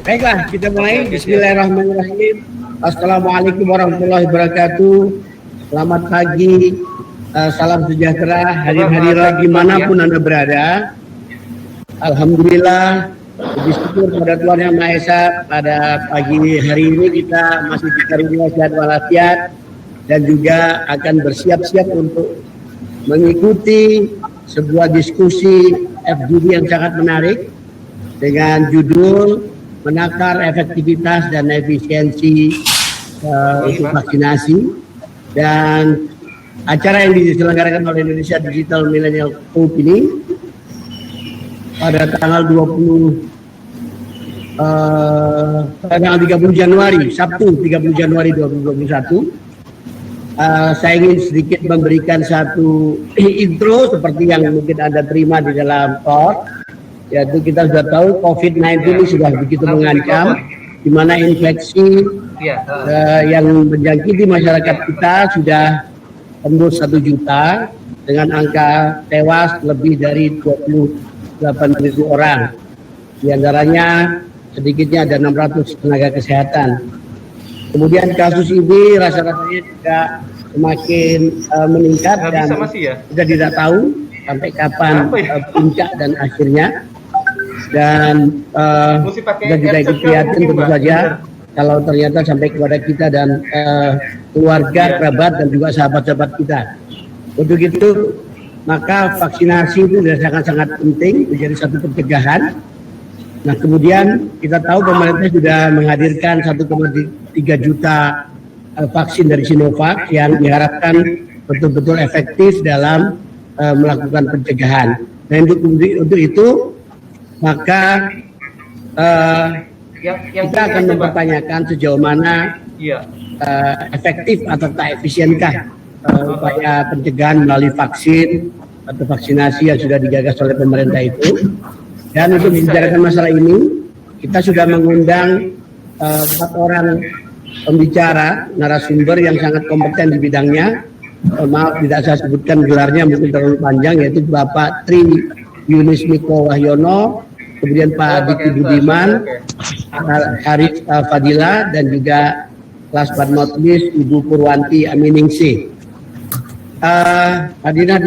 Baiklah, kita mulai. Bismillahirrahmanirrahim. Assalamualaikum warahmatullahi wabarakatuh. Selamat pagi, salam sejahtera, hadir-hadirat dimanapun Anda berada. Alhamdulillah, puji syukur pada Tuhan Yang Maha Esa, pada pagi hari ini kita masih dikaruniai sehat walafiat dan juga akan bersiap-siap untuk mengikuti sebuah diskusi FGD yang sangat menarik dengan judul menakar efektivitas dan efisiensi untuk vaksinasi, dan acara yang diselenggarakan oleh Indonesia Digital Millennial Group ini pada tanggal 30 Januari, Sabtu 30 Januari 2021. Saya ingin sedikit memberikan satu intro seperti yang mungkin Anda terima di dalam talk. Yaitu kita sudah tahu COVID-19 ini sudah begitu mengancam, di mana infeksi yang menjangkiti masyarakat kita sudah tembus 1 juta dengan angka tewas lebih dari 28.000 orang. Di antaranya sedikitnya ada 600 tenaga kesehatan. Kemudian kasus ini rasa-rasanya juga semakin meningkat dan sudah tidak tahu sampai kapan puncak dan akhirnya. Dan kita juga ikut prihatin tentu saja kalau ternyata sampai kepada kita dan keluarga, kerabat dan juga sahabat-sahabat kita. Untuk itu maka vaksinasi itu sangat-sangat penting menjadi satu pencegahan. Nah, kemudian kita tahu pemerintah sudah menghadirkan 1,3 juta vaksin dari Sinovac yang diharapkan betul-betul efektif dalam melakukan pencegahan. Nah, untuk itu maka kita akan mempertanyakan sejauh mana efektif atau tak efisienkah upaya pencegahan melalui vaksin atau vaksinasi yang sudah digagas oleh pemerintah itu. Dan untuk membicarakan masalah ini, kita sudah mengundang 4 orang pembicara, narasumber yang sangat kompeten di bidangnya. Maaf tidak saya sebutkan gelarnya, mungkin terlalu panjang, yaitu Bapak Tri Yunis Miko Wahyono, kemudian Pak Diki Budiman, Haris Fadila, dan juga last but not least Ibu Purwanti Aminingsi. Hadirin,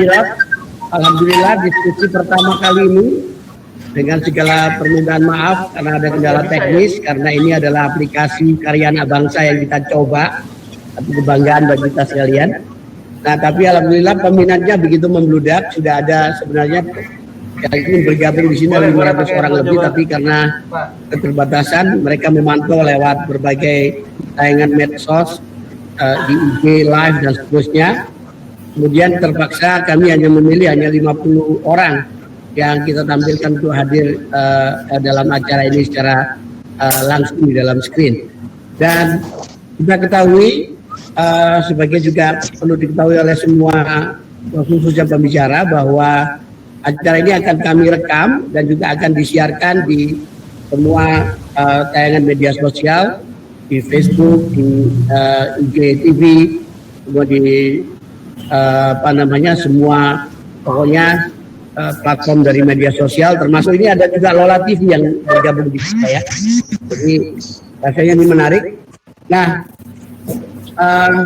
alhamdulillah diskusi pertama kali ini dengan segala permintaan maaf karena ada kendala teknis, karena ini adalah aplikasi karya anak bangsa yang kita coba, tapi kebanggaan bagi kita sekalian. Nah, tapi alhamdulillah peminatnya begitu membludak, sudah ada sebenarnya yang ingin bergabung di sini 500 orang lebih, tapi karena keterbatasan mereka memantau lewat berbagai tayangan medsos, di IG live dan seterusnya. Kemudian terpaksa kami hanya memilih 50 orang yang kita tampilkan untuk hadir dalam acara ini secara langsung di dalam screen. Dan kita ketahui sebagai juga perlu diketahui oleh semua khususnya pembicara bahwa acara ini akan kami rekam dan juga akan disiarkan di semua tayangan media sosial, di Facebook, di IGTV, kemudian di semua pokoknya platform dari media sosial, termasuk ini ada juga Lola TV yang bergabung di kita ya. Jadi rasanya ini menarik. Nah,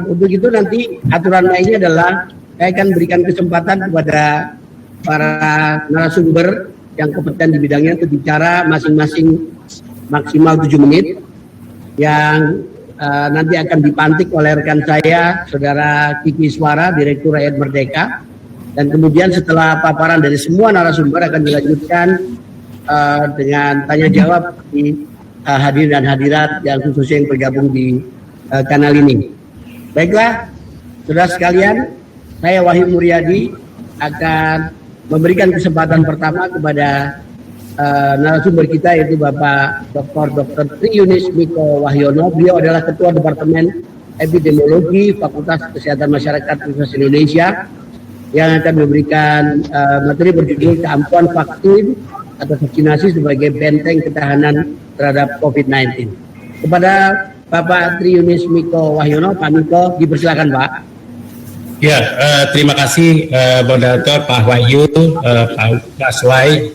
untuk itu nanti aturan lainnya adalah saya akan berikan kesempatan kepada para narasumber yang kompeten di bidangnya untuk bicara masing-masing maksimal 7 menit, yang nanti akan dipantik oleh rekan saya, Saudara Kiki Suara, Direktur Rakyat Merdeka. Dan kemudian setelah paparan dari semua narasumber akan dilanjutkan dengan tanya jawab di hadir dan hadirat yang khususnya yang bergabung di kanal ini. Baiklah, saudara sekalian, saya Wahyu Muryadi akan memberikan kesempatan pertama kepada narasumber kita, yaitu Bapak Dr. Tri Yunis Miko Wahyono. Beliau adalah Ketua Departemen Epidemiologi Fakultas Kesehatan Masyarakat Universitas Indonesia, yang akan memberikan materi berjudul keampuhan vaksin atau vaksinasi sebagai benteng ketahanan terhadap COVID-19. Kepada Bapak Tri Yunis Miko Wahyono, Pak Miko, dipersilakan Pak. Ya, terima kasih moderator Pak Wahyu, Pak Swai,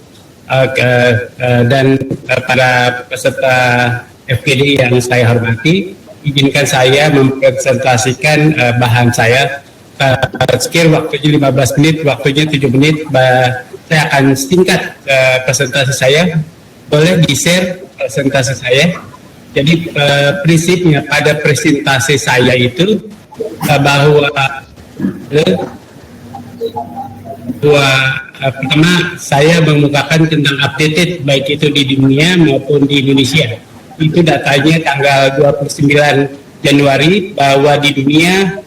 dan para peserta FGD yang saya hormati, izinkan saya mempresentasikan bahan saya. Sekir waktunya 15 menit, waktunya 7 menit. Saya akan singkat presentasi saya. Boleh di-share presentasi saya. Jadi prinsipnya pada presentasi saya itu bahwa pertama saya mengemukakan tentang updated baik itu di dunia maupun di Indonesia. Itu datanya tanggal 29 Januari bahwa di dunia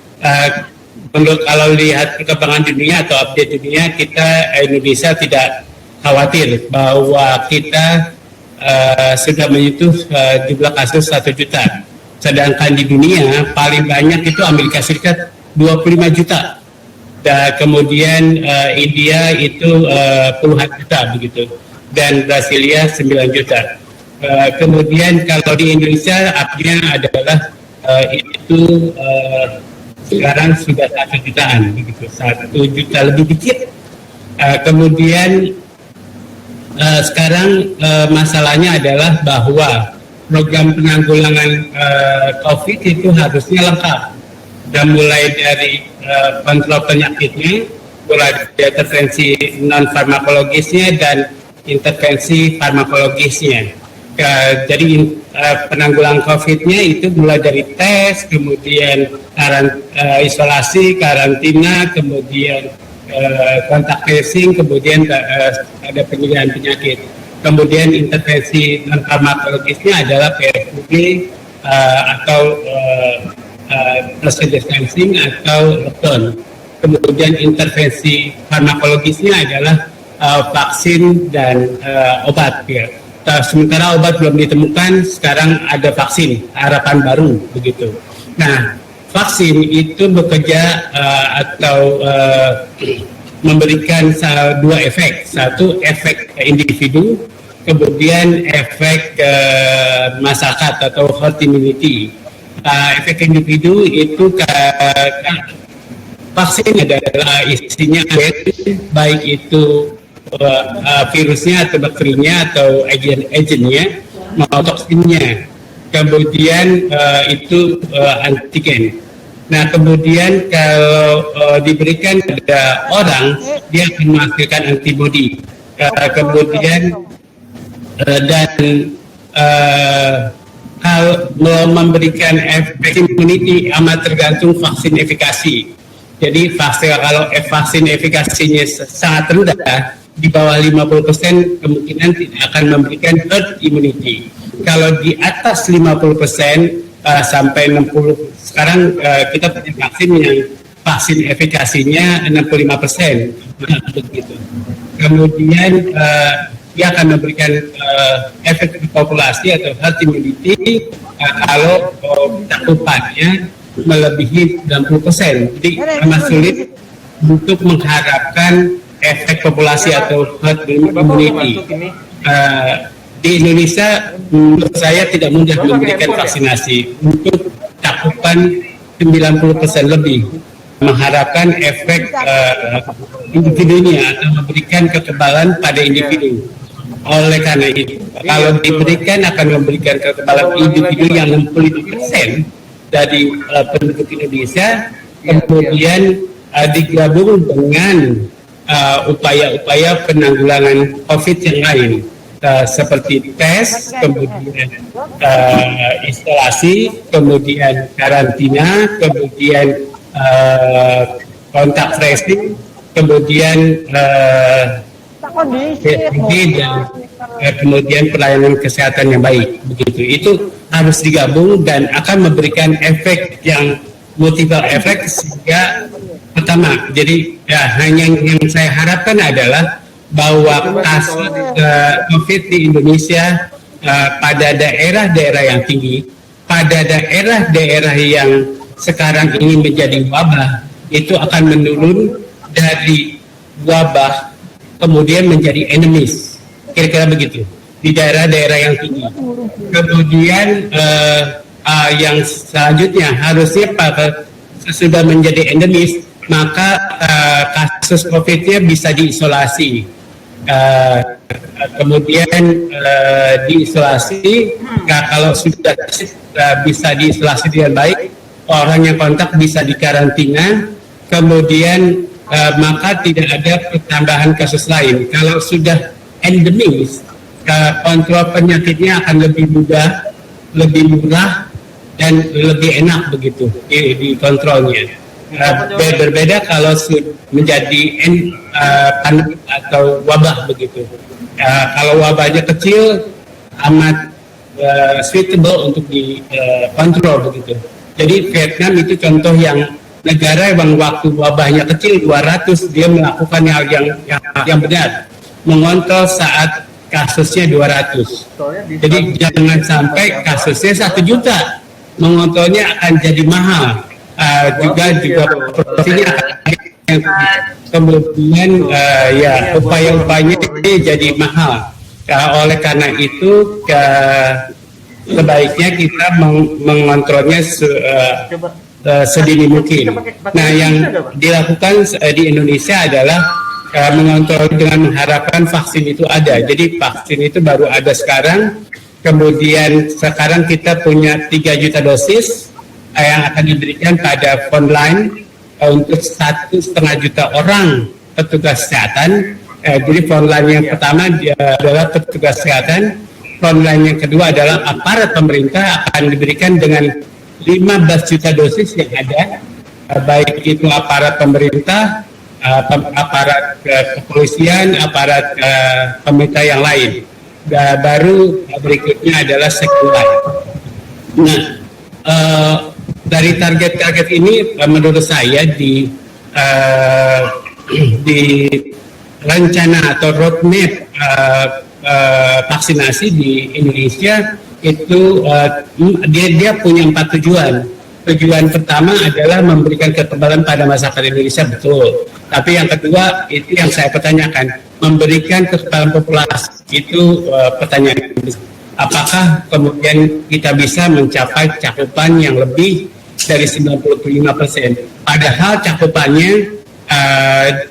kalau lihat perkembangan dunia atau update dunia, kita Indonesia tidak khawatir bahwa kita sudah menyentuh jumlah kasus 1 juta. Sedangkan di dunia paling banyak itu Amerika Serikat 25 juta. Dan kemudian India itu puluhan juta begitu, dan Brasilia 9 juta. Kemudian kalau di Indonesia update-nya adalah itu sekarang sudah 1 jutaan begitu, 1 juta lebih dikit. Kemudian sekarang masalahnya adalah bahwa program penanggulangan COVID itu harusnya lengkap, dan mulai dari kontrol penyakitnya, mulai dari intervensi non farmakologisnya dan intervensi farmakologisnya. Jadi penanggulangan COVID-nya itu mulai dari tes, kemudian isolasi, karantina, kemudian kontak tracing, kemudian ada pencegahan penyakit. Kemudian intervensi non farmakologisnya adalah PSBB atau social distancing atau lockdown. Kemudian intervensi farmakologisnya adalah vaksin dan obat. Ya. Sementara obat belum ditemukan, sekarang ada vaksin, harapan baru begitu. Nah, vaksin itu bekerja atau memberikan 2 efek. Satu efek ke individu, kemudian efek ke masyarakat atau herd immunity. Efek individu itu vaksin adalah isinya baik itu virusnya atau bakterinya atau agennya maupun toksinnya. Kemudian itu antigen. Nah, kemudian kalau diberikan pada orang, dia akan menghasilkan antibodi. Kemudian dan kalau memberikan efek immunity amat tergantung vaksin efikasi. Jadi kalau vaksin efikasinya sangat rendah, di bawah 50%, kemungkinan tidak akan memberikan herd immunity. Kalau di atas 50% sampai 60%, sekarang kita punya vaksin efikasinya 65%, begitu. Kemudian dia akan memberikan efek populasi atau herd immunity kalau cakupannya melebihi 90%. Jadi amat sulit untuk mengharapkan efek populasi atau herd immunity. Di Indonesia menurut saya tidak mudah memberikan vaksinasi untuk cakupan 90% lebih, mengharapkan efek individunya atau memberikan kekebalan pada individu. Oleh karena itu, kalau diberikan akan memberikan kekebalan individu yang 65% dari penduduk Indonesia, kemudian digabung dengan upaya-upaya penanggulangan COVID yang lain, seperti tes, kemudian isolasi, kemudian karantina, kemudian kontak tracing, kemudian PSBB dan kemudian pelayanan kesehatan yang baik. Begitu, itu harus digabung dan akan memberikan efek yang multiple efek. Sehingga pertama, jadi ya, hanya yang saya harapkan adalah bahwa kasus COVID di Indonesia pada daerah-daerah yang tinggi, pada daerah-daerah yang sekarang ini menjadi wabah, itu akan menurun dari wabah kemudian menjadi endemis, kira-kira begitu, di daerah-daerah yang tinggi. Kemudian yang selanjutnya harusnya pada sudah menjadi endemis, maka kasus COVID-nya bisa diisolasi. kemudian diisolasi. Nah, kalau sudah bisa diisolasi dengan baik, orang yang kontak bisa dikarantina, kemudian maka tidak ada pertambahan kasus lain. Kalau sudah endemis, kontrol penyakitnya akan lebih mudah, lebih murah, dan lebih enak begitu di kontrolnya. Berbeda kalau menjadi pandemi atau wabah begitu. Kalau wabahnya kecil, amat suitable untuk dikontrol begitu. Jadi Vietnam itu contoh yang negara yang waktu wabahnya kecil 200, dia melakukan hal yang benar, mengontrol saat kasusnya 200. Jadi jangan sampai kasusnya 1 juta, mengontrolnya akan jadi mahal. Juga prosesnya akan kemudian upaya-upayanya jadi mahal. Oleh karena itu sebaiknya kita mengontrolnya sedini mungkin. Nah, yang dilakukan di Indonesia adalah mengontrol dengan mengharapkan vaksin itu ada. Jadi vaksin itu baru ada sekarang. Kemudian sekarang kita punya 3 juta dosis yang akan diberikan pada frontline untuk 1,5 juta orang petugas kesehatan. Jadi frontline yang pertama adalah petugas kesehatan, frontline yang kedua adalah aparat pemerintah akan diberikan dengan 15 juta dosis yang ada, baik itu aparat pemerintah, aparat kepolisian, aparat pemerintah yang lain. Baru berikutnya adalah sekuler. Nah, dari target-target ini menurut saya di rencana atau roadmap vaksinasi di Indonesia itu dia punya 4 tujuan. Tujuan pertama adalah memberikan kekebalan pada masyarakat Indonesia, betul. Tapi yang kedua itu yang saya pertanyakan, memberikan kekebalan populasi itu pertanyaan. Apakah kemudian kita bisa mencapai cakupan yang lebih dari 95%? Padahal cakupannya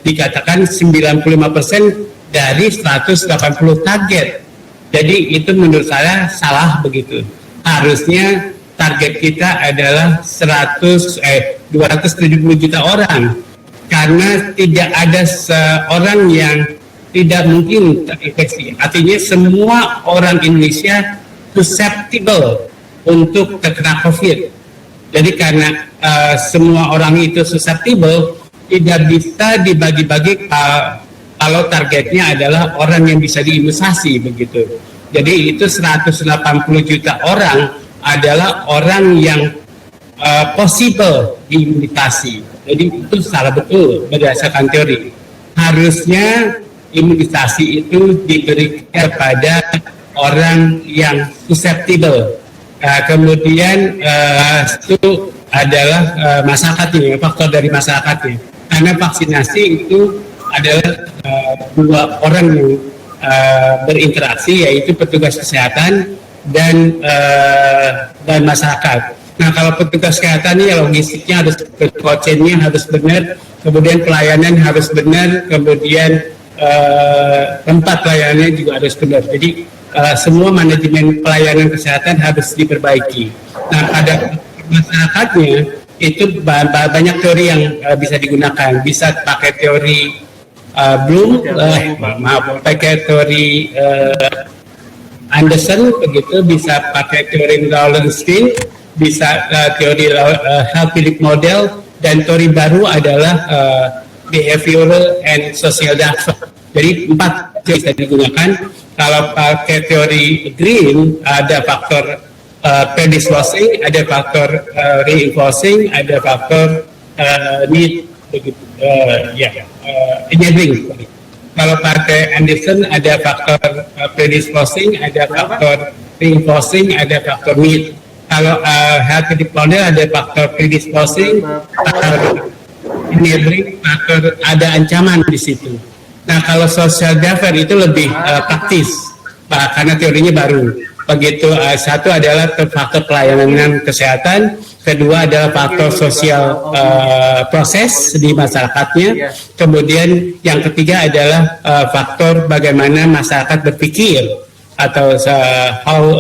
dikatakan 95% dari 180 target. Jadi itu menurut saya salah begitu. Harusnya target kita adalah 270 juta orang. Karena tidak ada seorang yang tidak mungkin terinfeksi. Artinya semua orang Indonesia susceptible untuk terkena COVID. Jadi karena semua orang itu susceptible, tidak bisa dibagi-bagi kalau targetnya adalah orang yang bisa diimunisasi begitu. Jadi itu 180 juta orang adalah orang yang possible diimunisasi. Jadi itu salah betul berdasarkan teori. Harusnya imunisasi itu diberikan kepada orang yang susceptible. Kemudian itu adalah masyarakatnya, faktor dari masyarakatnya. Karena vaksinasi itu adalah dua orang yang berinteraksi, yaitu petugas kesehatan dan masyarakat. Nah, kalau petugas kesehatan ini logistiknya harus, cold chain-nya harus benar, kemudian pelayanan harus benar, kemudian tempat pelayanannya juga harus benar. Jadi semua manajemen pelayanan kesehatan harus diperbaiki. Nah, pada masyarakatnya itu banyak teori yang bisa digunakan. Bisa pakai teori Bloom, pakai teori Anderson, begitu, bisa pakai teori Lawrence-Stein, bisa teori Philip model, dan teori baru adalah behavioral and social data. Jadi 4 bisa digunakan. Kalau pakai teori Green, ada faktor predisposing, ada faktor reinforcing, ada faktor need, begitu, enabling. Kalau pakai Anderson, ada faktor predisposing, ada faktor reinforcing, ada faktor need. Kalau healthy model ada faktor predisposing, faktor enabling, faktor ada ancaman di situ. Nah, kalau social driver itu lebih praktis, karena teorinya baru. begitu. Satu adalah faktor pelayanan kesehatan, kedua adalah faktor sosial proses di masyarakatnya, kemudian yang ketiga adalah faktor bagaimana masyarakat berpikir atau how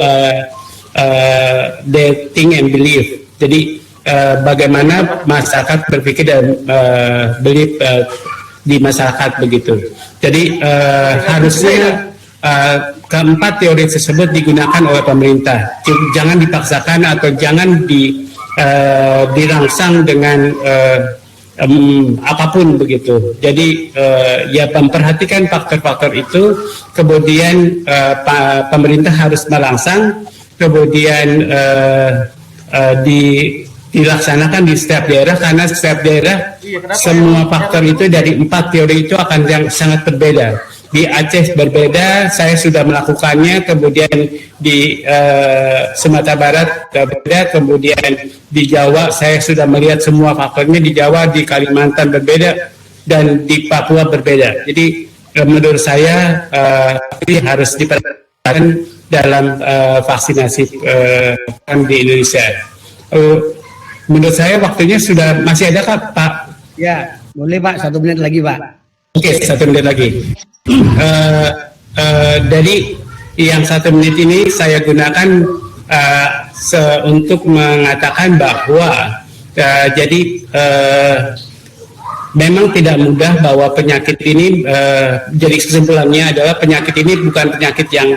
they think and believe. Jadi bagaimana masyarakat berpikir dan believe di masyarakat begitu. Jadi harusnya keempat teori tersebut digunakan oleh pemerintah. Jangan dipaksakan atau jangan dirangsang dengan apapun begitu. Jadi ya memperhatikan faktor-faktor itu, kemudian pemerintah harus merangsang, kemudian dilaksanakan di setiap daerah, karena setiap daerah semua faktor itu dari 4 teori itu akan yang sangat berbeda. Di Aceh berbeda, saya sudah melakukannya, kemudian di Sumatera Barat berbeda, kemudian di Jawa saya sudah melihat semua faktornya, di Jawa, di Kalimantan berbeda, dan di Papua berbeda. Jadi menurut saya ini harus diperhatikan dalam vaksinasi di Indonesia. Menurut saya waktunya sudah masih ada Kak, Pak? Ya, boleh Pak, 1 menit lagi Pak. Oke, 1 menit lagi. Dari yang 1 menit ini saya gunakan untuk mengatakan bahwa memang tidak mudah bahwa penyakit ini, jadi kesimpulannya adalah penyakit ini bukan penyakit yang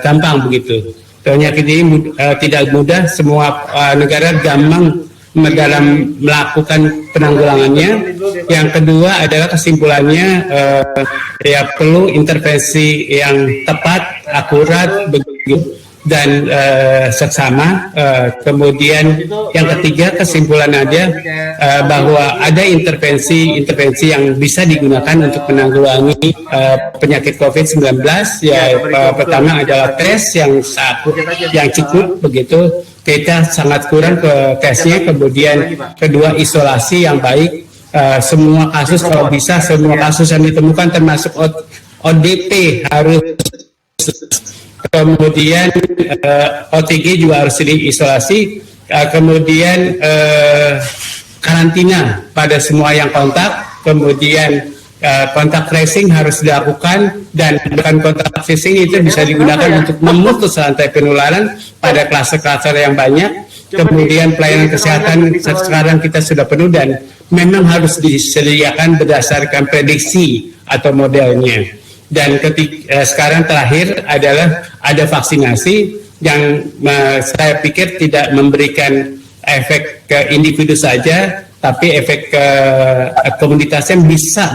gampang begitu. Penyakit ini tidak mudah, semua negara gampang dalam melakukan penanggulangannya. Yang kedua adalah kesimpulannya ya perlu intervensi yang tepat, akurat, begitu, dan seksama. Kemudian yang ketiga kesimpulan ada bahwa ada intervensi yang bisa digunakan untuk menanggulangi penyakit COVID-19. Ya pertama adalah tes yang cukup begitu. Kita sangat kurang ke tesnya. Kemudian kedua isolasi yang baik. Semua kasus kalau bisa semua kasus yang ditemukan termasuk ODP harus, kemudian OTG juga harus diisolasi, kemudian karantina pada semua yang kontak, kemudian kontak tracing harus dilakukan, dan kontak tracing itu bisa digunakan untuk memutus rantai penularan pada klaster-klaster yang banyak. Kemudian pelayanan kesehatan sekarang kita sudah penuh dan memang harus disediakan berdasarkan prediksi atau modelnya. Dan sekarang terakhir adalah ada vaksinasi yang saya pikir tidak memberikan efek ke individu saja, tapi efek ke komunitasnya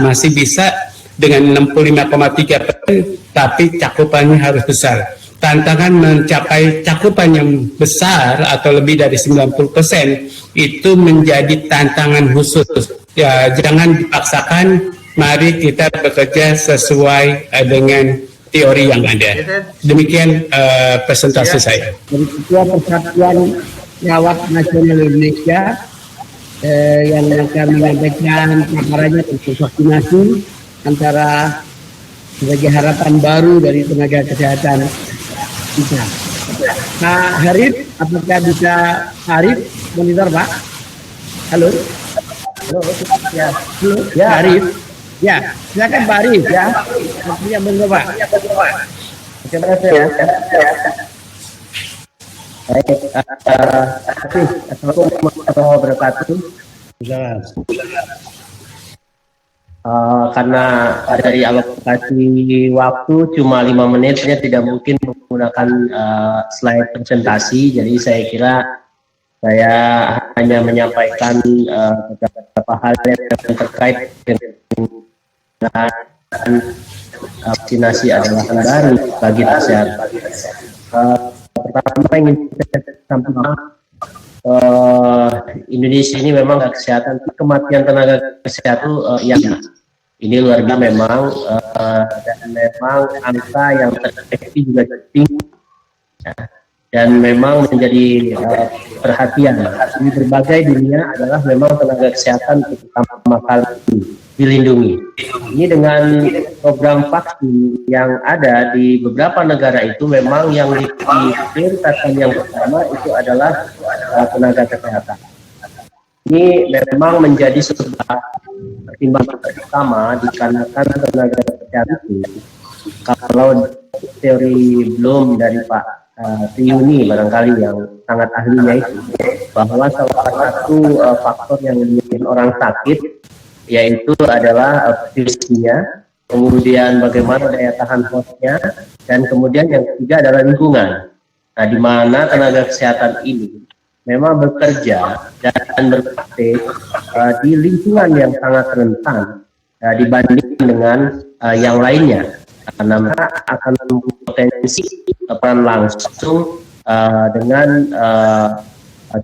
masih bisa dengan 65,3%, tapi cakupannya harus besar. Tantangan mencapai cakupan yang besar atau lebih dari 90% itu menjadi tantangan khusus. Ya, jangan dipaksakan, mari kita bekerja sesuai dengan teori yang ada. Demikian presentasi saya. Ketua Persatuan Perawat Nasional Indonesia yang akan menyampaikan paparannya tentang vaksinasi antara sebagai harapan baru dari tenaga kesehatan kita. Pak Harif, apakah bisa Harif monitor Pak? Halo. Halo. Ya. Halo. Ya. Harif. Ya. Silakan Pak Harif ya. Waktunya monggo Pak. Terima kasih ya. Baik. Assalamualaikum warahmatullahi wabarakatuh. Karena dari alokasi waktu cuma 5 menit, saya tidak mungkin menggunakan slide presentasi, jadi saya kira saya hanya menyampaikan beberapa hal yang terkait dengan vaksinasi adalah baru bagi kesehatan. Pertama ingin saya sampaikan, Indonesia ini memang kesehatan, kematian tenaga kesehatan yang ini luar biasa memang, dan memang angka yang terdeteksi juga tinggi, ya, dan memang menjadi perhatian di berbagai dunia adalah memang tenaga kesehatan pertama kali dilindungi. Ini dengan program vaksin yang ada di beberapa negara itu memang yang diprioritaskan yang pertama itu adalah tenaga kesehatan. Ini memang menjadi sebuah pertimbangan pertama dikarenakan tenaga kesehatan itu, kalau teori belum dari Pak Triuni barangkali yang sangat ahlinya itu, bahwa salah satu faktor yang menyebabkan orang sakit yaitu adalah fisiknya, kemudian bagaimana daya tahan hostnya, dan kemudian yang ketiga adalah lingkungan. Nah, di mana tenaga kesehatan ini memang bekerja dan berpraktik di lingkungan yang sangat rentan dibanding dengan yang lainnya, karena mereka akan berpotensi peran langsung dengan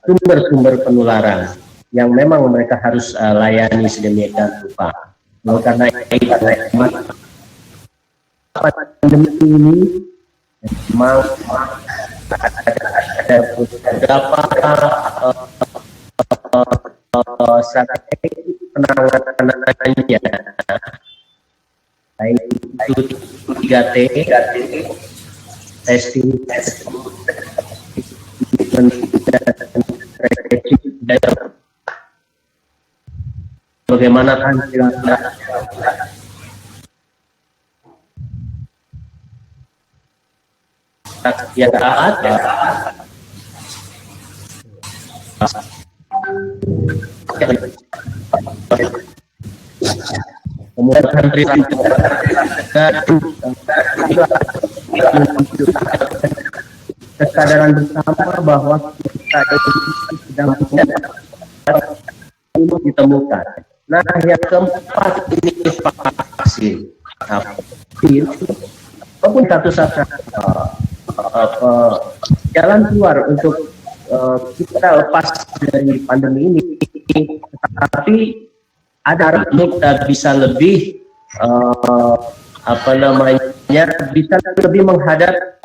sumber-sumber penularan yang memang mereka harus layani sedemikian rupa. Karena itu, pandemi ini memang ada beberapa strategi penanganannya, baik itu 3T, testing, bagaimana yang ada kemudian country kesadaran bersama bahwa kita sedang ditemukan. Nah, yang keempat ini vaksin. Vaksin walaupun satu-satu jalan keluar untuk kita lepas dari pandemi ini, tetapi ada untuk bisa lebih bisa lebih menghadap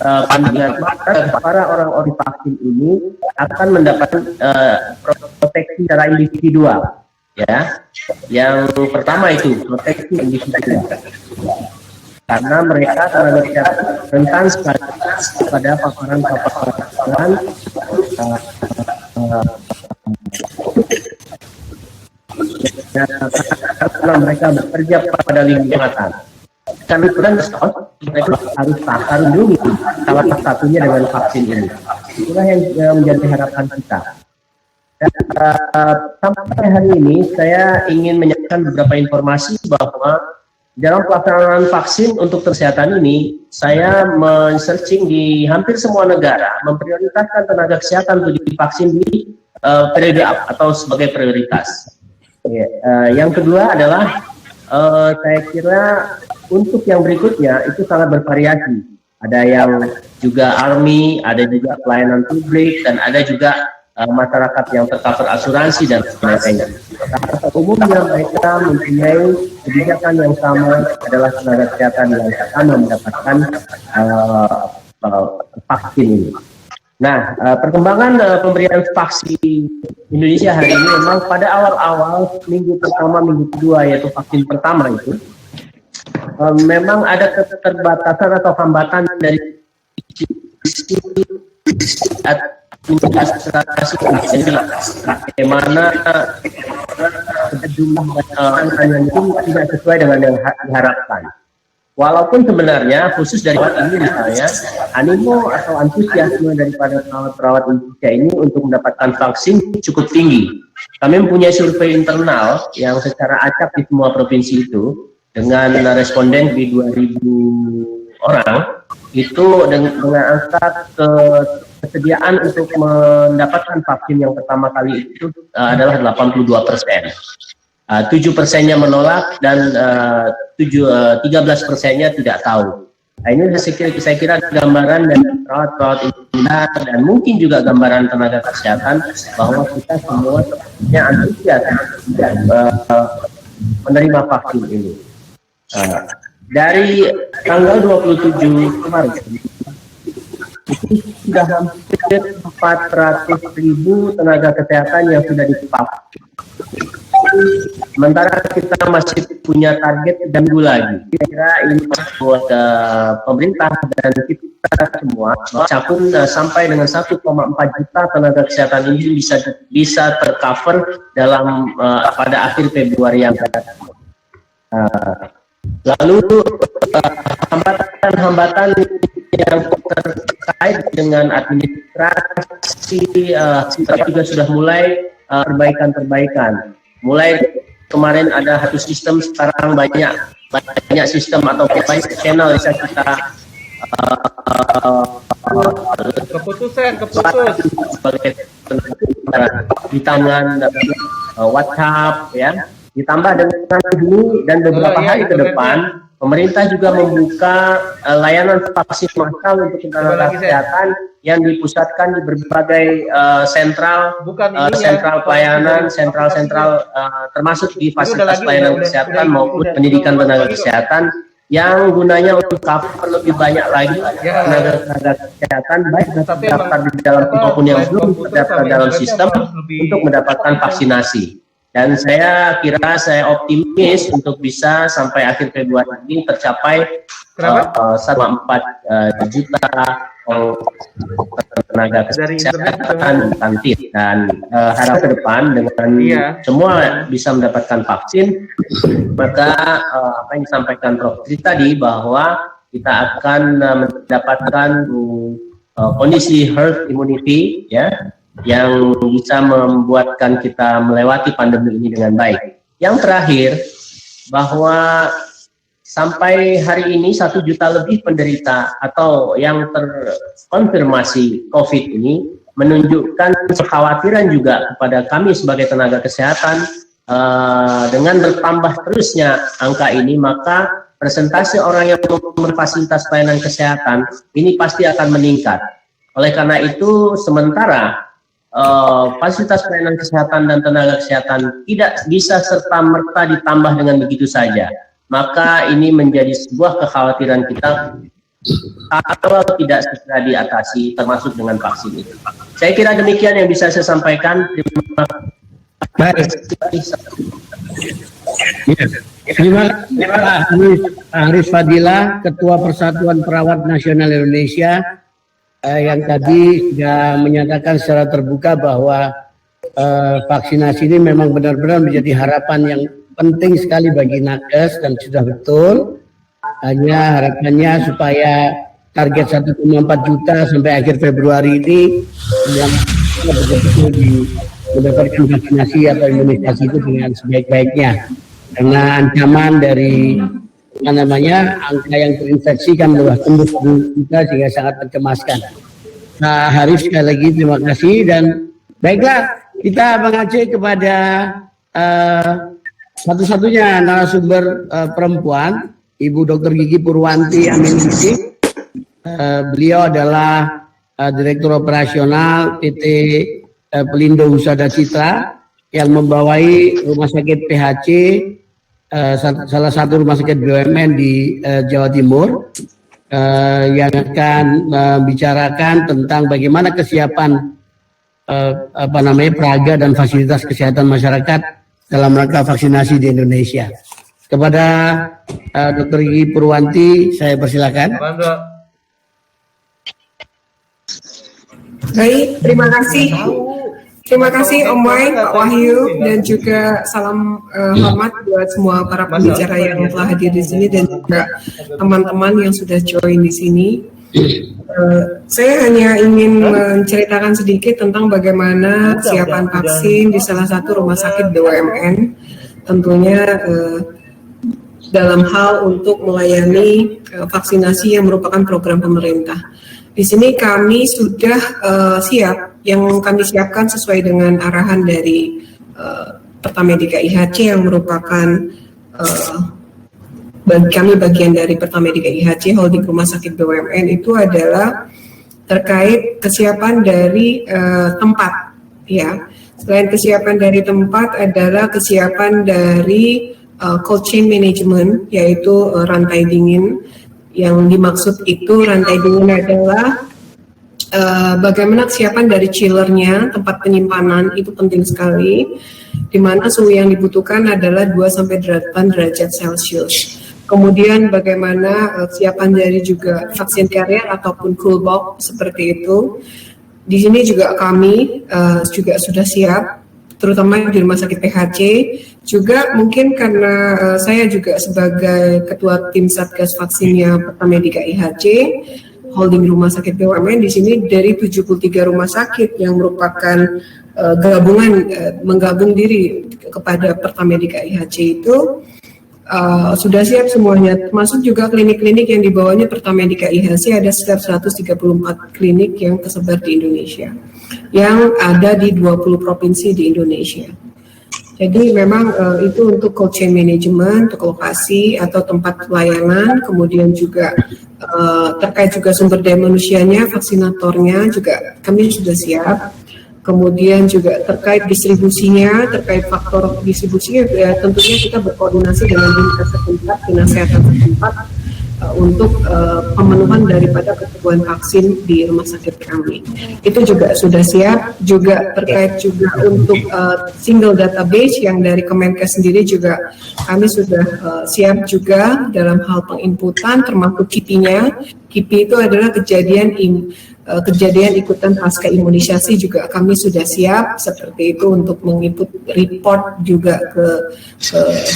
pandangan para orang-orang vaksin ini akan mendapatkan proteksi secara individual, ya. Yang pertama itu proteksi individual, karena mereka tenaga kesehatan rentan sekali pada paparan karena mereka bekerja pada lingkungan. Karena mereka harus lindungi, salah satunya dengan vaksin ini. Itulah yang menjadi harapan kita. Dan, sampai hari ini saya ingin menyampaikan beberapa informasi bahwa dalam pelaksanaan vaksin untuk kesehatan ini, saya men-searching di hampir semua negara memprioritaskan tenaga kesehatan untuk divaksin di periode atau sebagai prioritas. Yang kedua adalah saya kira untuk yang berikutnya itu sangat bervariasi. Ada yang juga army, ada juga pelayanan publik, dan ada juga masyarakat yang tercover asuransi dan sebagainya. Pada umumnya mereka mempunyai kebijakan yang sama, adalah tenaga kesehatan yang sama mendapatkan vaksin ini. Nah, perkembangan pemberian vaksin Indonesia hari ini memang pada awal-awal minggu pertama, minggu kedua, yaitu vaksin pertama itu memang ada keterbatasan atau hambatan dari administrasi, bagaimana jumlah angkanya itu tidak sesuai dengan yang diharapkan. Walaupun sebenarnya khusus dari ini misalnya animo atau antusiasme daripada perawat-perawat Indonesia ini untuk mendapatkan vaksin cukup tinggi. Kami mempunyai survei internal yang secara acak di semua provinsi itu dengan responden di 2.000 orang itu dengan angka kesediaan untuk mendapatkan vaksin yang pertama kali itu adalah 82%. 7%-nya menolak dan 13%-nya tidak tahu. Nah, ini saya kira gambaran dari perawat-perawat Indonesia dan mungkin juga gambaran tenaga kesehatan bahwa kita semua sebenarnya antusias menerima vaksin ini. Dari tanggal 27 Maret itu sudah hampir 400.000 tenaga kesehatan yang sudah divaksin. Sementara kita masih punya target minggu lagi. Kira-kira ini buat pemerintah dan kita semua cakup sampai dengan 1,4 juta tenaga kesehatan ini bisa tercover dalam pada akhir Februari yang akan datang. Lalu hambatan-hambatan yang terkait dengan administrasi kita juga sudah mulai perbaikan. Mulai kemarin ada satu sistem, sekarang banyak sistem atau channel bisa kita keputus di tangan WhatsApp ya. Ditambah dengan ini dan beberapa hari ke depan, pemerintah juga membuka layanan vaksin massal untuk tenaga kesehatan yang dipusatkan di berbagai sentral pelayanan, sentral termasuk di fasilitas pelayanan kesehatan maupun pendidikan tenaga kesehatan yang gunanya untuk cover lebih banyak lagi tenaga kesehatan baik terdaftar di dalam maupun yang belum terdaftar dalam sistem untuk mendapatkan vaksinasi. Dan saya optimis untuk bisa sampai akhir Februari ini tercapai 1,4 juta tenaga kesehatan nanti, dan harap ke depan dengan semua bisa mendapatkan vaksin, maka apa yang disampaikan Prof. tadi bahwa kita akan mendapatkan kondisi herd immunity ya, yang bisa membuatkan kita melewati pandemi ini dengan baik. Yang terakhir, bahwa sampai hari ini 1 juta lebih penderita atau yang terkonfirmasi COVID ini menunjukkan kekhawatiran juga kepada kami sebagai tenaga kesehatan. Dengan bertambah terusnya angka ini, maka persentase orang yang memenuhi fasilitas pelayanan kesehatan ini pasti akan meningkat. Oleh karena itu, sementara fasilitas pelayanan kesehatan dan tenaga kesehatan tidak bisa serta-merta ditambah dengan begitu saja, maka ini menjadi sebuah kekhawatiran kita kalau tidak segera diatasi, termasuk dengan vaksin itu. Saya kira demikian yang bisa saya sampaikan. Terima kasih. Terima kasih Haris Fadilah, Ketua Persatuan Perawat Nasional Indonesia, yang tadi sudah menyatakan secara terbuka bahwa vaksinasi ini memang benar-benar menjadi harapan yang penting sekali bagi nakes, dan sudah betul. Hanya harapannya supaya target 1,4 juta sampai akhir Februari ini yang betul-betul mendapatkan vaksinasi atau imunisasi itu dengan sebaik-baiknya. Karena ancaman dari angka yang terinfeksi kan sudah tembus kita sehingga sangat mencemaskan. Nah, Haris, sekali lagi terima kasih, dan baiklah kita mengacu kepada satu-satunya narasumber perempuan, Ibu Dr. Gigi Purwanti Aminuddin. Beliau adalah Direktur Operasional PT Pelindo Husada Citra yang membawai Rumah Sakit PHC, salah satu rumah sakit BUMN di Jawa Timur, yang akan membicarakan tentang bagaimana kesiapan peraga dan fasilitas kesehatan masyarakat dalam rangka vaksinasi di Indonesia. Kepada Dr. Gigi Purwanti, saya persilakan. Baik, terima kasih. Terima kasih Om Wai, Pak Wahyu, dan juga salam hormat buat semua para pembicara yang telah hadir di sini dan juga teman-teman yang sudah join di sini. Saya hanya ingin menceritakan sedikit tentang bagaimana kesiapan vaksin di salah satu rumah sakit BUMN, tentunya dalam hal untuk melayani vaksinasi yang merupakan program pemerintah. Di sini kami sudah siap. Yang kami siapkan sesuai dengan arahan dari Pertamedika IHC yang merupakan kami bagian dari Pertamedika IHC Holding Rumah Sakit BUMN, itu adalah terkait kesiapan dari tempat, ya. Selain kesiapan dari tempat adalah kesiapan dari cold chain management, yaitu rantai dingin. Yang dimaksud itu rantai dingin adalah bagaimana kesiapan dari chillernya, tempat penyimpanan itu penting sekali, di mana suhu yang dibutuhkan adalah 2-8 derajat Celcius. Kemudian bagaimana kesiapan dari juga vaksin carrier ataupun cool box seperti itu. Di sini juga kami juga sudah siap, terutama di Rumah Sakit PHC. Juga mungkin karena saya juga sebagai ketua tim Satgas Vaksinnya Pertamedika IHC, holding Rumah Sakit BUMN di sini dari 73 rumah sakit yang merupakan gabungan menggabung diri kepada Pertamedika IHC itu sudah siap semuanya, termasuk juga klinik-klinik yang di bawahnya Pertamedika IHC. Ada sekitar 134 klinik yang tersebar di Indonesia, yang ada di 20 provinsi di Indonesia. Jadi memang itu untuk cold chain management, untuk lokasi atau tempat pelayanan, kemudian juga terkait juga sumber daya manusianya, vaksinatornya juga kami sudah siap. Kemudian juga terkait distribusinya, terkait faktor distribusinya, ya tentunya kita berkoordinasi dengan dinas setempat, dinas kesehatan setempat untuk pemenuhan daripada kebutuhan vaksin di rumah sakit kami. Itu juga sudah siap. Juga terkait juga untuk single database yang dari Kemenkes sendiri juga kami sudah siap juga dalam hal penginputan, termasuk KIPI-nya. KIPI itu adalah kejadian ikutan pasca imunisasi, juga kami sudah siap seperti itu untuk menginput report juga ke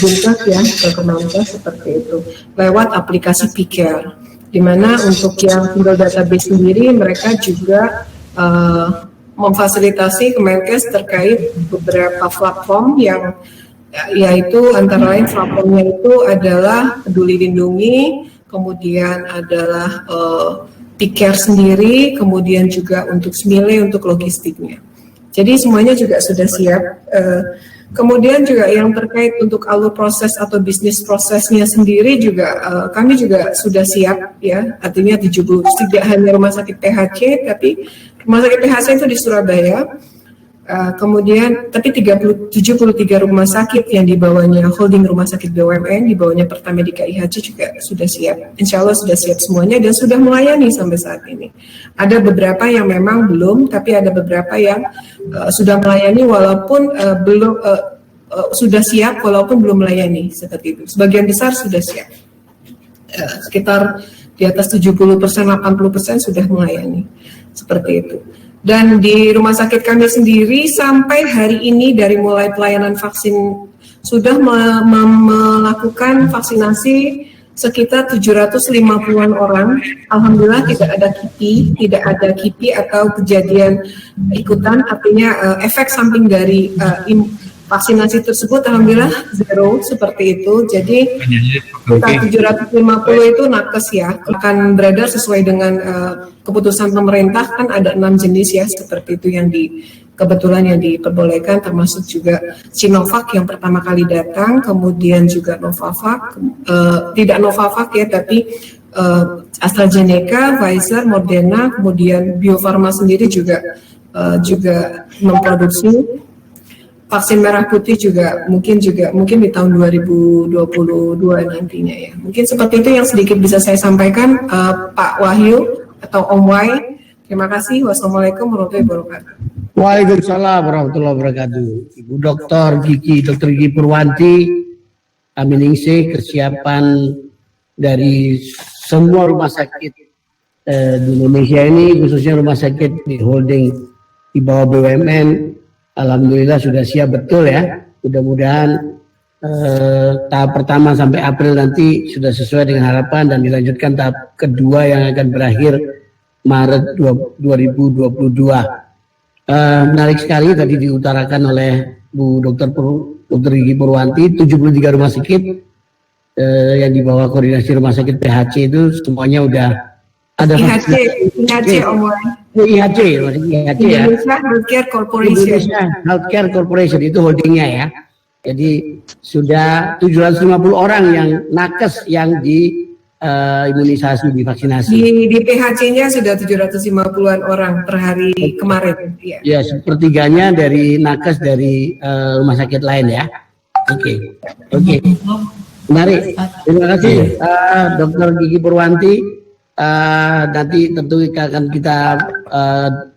Dinkes ya, ke Kemenkes seperti itu lewat aplikasi PCare, di mana untuk yang single database sendiri mereka juga memfasilitasi Kemenkes terkait beberapa platform yang yaitu antara lain platformnya itu adalah Peduli Lindungi, kemudian adalah PCare sendiri, kemudian juga untuk Smile untuk logistiknya. Jadi semuanya juga sudah siap. Kemudian juga yang terkait untuk alur proses atau bisnis prosesnya sendiri juga kami juga sudah siap ya. Artinya tidak hanya rumah sakit PHC, tapi rumah sakit PHC itu di Surabaya. Kemudian tapi 73 rumah sakit yang di bawahnya holding Rumah Sakit BUMN, di bawahnya Pertamedika IHC juga sudah siap. Insya Allah sudah siap semuanya dan sudah melayani sampai saat ini. Ada beberapa yang memang belum, tapi ada beberapa yang sudah melayani walaupun belum sudah siap walaupun belum melayani seperti itu. Sebagian besar sudah siap. Sekitar di atas 70%, 80% sudah melayani seperti itu. Dan di rumah sakit kami sendiri sampai hari ini dari mulai pelayanan vaksin sudah melakukan vaksinasi sekitar 750-an orang. Alhamdulillah tidak ada KIPI atau kejadian ikutan, artinya efek samping dari vaksinasi tersebut alhamdulillah zero seperti itu. Jadi kita 750 itu nakes ya, akan beredar sesuai dengan keputusan pemerintah, kan ada 6 jenis ya seperti itu yang kebetulan yang diperbolehkan, termasuk juga Sinovac yang pertama kali datang, kemudian juga Novavax, tidak Novavax ya tapi AstraZeneca, Pfizer, Moderna, kemudian Bio Farma sendiri juga memproduksi. Vaksin merah putih juga mungkin di tahun 2022 nantinya ya. Mungkin seperti itu yang sedikit bisa saya sampaikan, Pak Wahyu atau Om Wai. Terima kasih. Wassalamualaikum warahmatullahi wabarakatuh. Waalaikumsalam warahmatullahi wabarakatuh. Ibu Dr. Gigi Purwanti, kami ningsih kesiapan dari semua rumah sakit di Indonesia ini, khususnya rumah sakit di holding di bawah BUMN. Alhamdulillah sudah siap betul ya. Mudah-mudahan tahap pertama sampai April nanti sudah sesuai dengan harapan dan dilanjutkan tahap kedua yang akan berakhir Maret 2022. Menarik sekali tadi diutarakan oleh Bu Dr. Gigi Purwanti, 73 rumah sakit yang di bawah koordinasi rumah sakit PHC itu semuanya udah ada IHC Om Wai. IHC ya. Indonesia Healthcare Corporation. Indonesia Healthcare Corporation itu holdingnya ya. Jadi sudah 750 orang yang nakes yang di imunisasi, divaksinasi. Di PHC-nya sudah 750-an orang per hari kemarin. Ya, ya sepertiganya dari nakes dari rumah sakit lain ya. Oke. Menarik. Terima kasih Dr. Gigi Purwanti. nanti tentu akan kita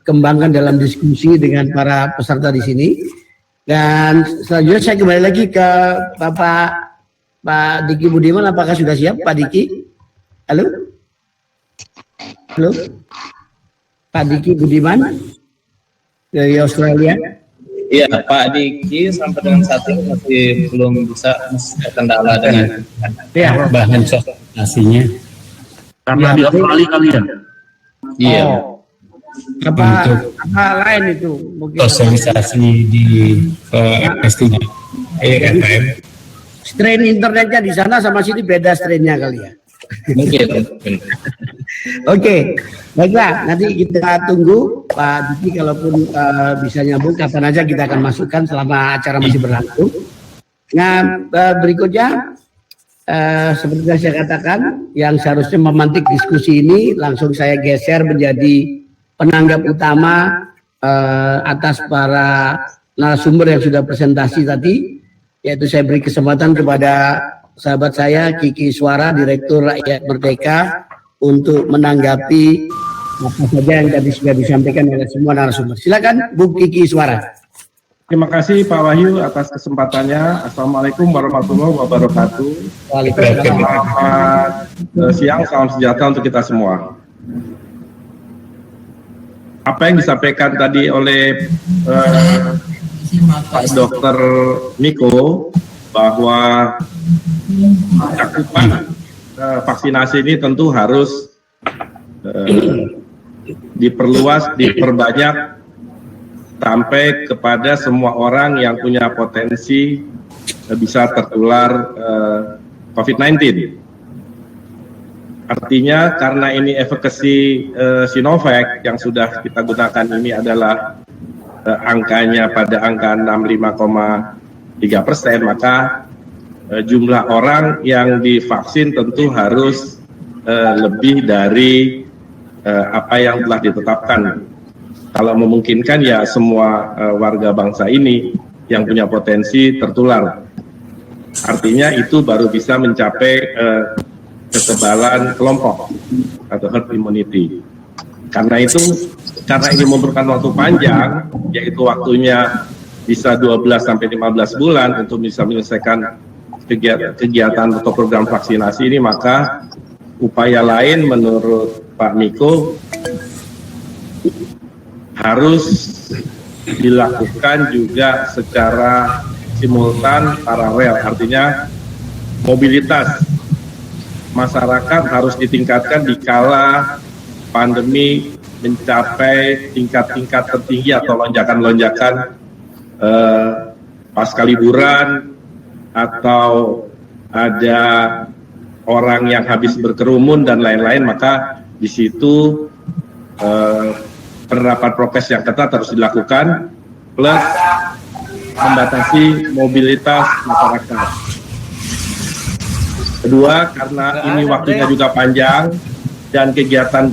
kembangkan dalam diskusi dengan para peserta di sini. Dan selanjutnya saya kembali lagi ke Pak Diki Budiman. Apakah sudah siap Pak Diki? Halo? Halo? Pak Diki Budiman dari Australia. Iya, Pak Diki sampai dengan saat ini masih belum bisa, masih kendala dengan bahan sosialisasinya. Karena di Australia kalian. Iya. Apa lain itu? Mungkin Sosialisasi di FST EFM. strain internetnya di sana sama sini beda strainnya kali ya. Mungkin. Oke, baiklah. Nanti kita tunggu Pak Diki, kalaupun bisa nyambung kapan aja kita akan masukkan selama acara masih berlangsung. Nah, berikutnya seperti yang saya katakan, yang seharusnya memantik diskusi ini langsung saya geser menjadi penanggap utama atas para narasumber yang sudah presentasi tadi, yaitu saya beri kesempatan kepada sahabat saya Kiki Iswara, Direktur Rakyat Merdeka, untuk menanggapi apa saja yang tadi sudah disampaikan oleh semua narasumber. Silakan Bu Kiki Iswara. Terima kasih Pak Wahyu atas kesempatannya. Assalamualaikum warahmatullahi wabarakatuh. Waalaikumsalam. Selamat siang, salam sejahtera untuk kita semua. Apa yang disampaikan tadi oleh Pak Dr. Niko, bahwa cakupan vaksinasi ini tentu harus diperluas, diperbanyak sampai kepada semua orang yang punya potensi bisa tertular COVID-19. Artinya karena ini efekasi Sinovac yang sudah kita gunakan ini adalah angkanya pada angka 65,3%, maka jumlah orang yang divaksin tentu harus lebih dari apa yang telah ditetapkan. Kalau memungkinkan ya semua warga bangsa ini yang punya potensi tertular. Artinya itu baru bisa mencapai kekebalan kelompok atau herd immunity. Karena itu, karena ini memerlukan waktu panjang, yaitu waktunya bisa 12 sampai 15 bulan untuk bisa menyelesaikan kegiatan atau program vaksinasi ini, maka upaya lain menurut Pak Niko harus dilakukan juga secara simultan, paralel. Artinya mobilitas masyarakat harus ditingkatkan dikala pandemi mencapai tingkat-tingkat tertinggi atau lonjakan-lonjakan pasca liburan, atau ada orang yang habis berkerumun dan lain-lain, maka di situ penerapan prokes yang ketat harus dilakukan, plus membatasi mobilitas masyarakat. Kedua, karena ini waktunya juga panjang dan kegiatan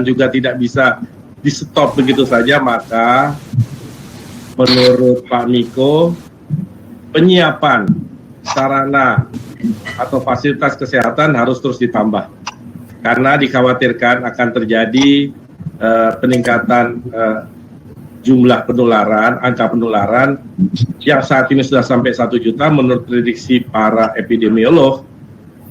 juga tidak bisa di stop begitu saja, maka menurut Pak Niko, penyiapan sarana atau fasilitas kesehatan harus terus ditambah, karena dikhawatirkan akan terjadi peningkatan jumlah penularan, angka penularan yang saat ini sudah sampai 1 juta. Menurut prediksi para epidemiolog,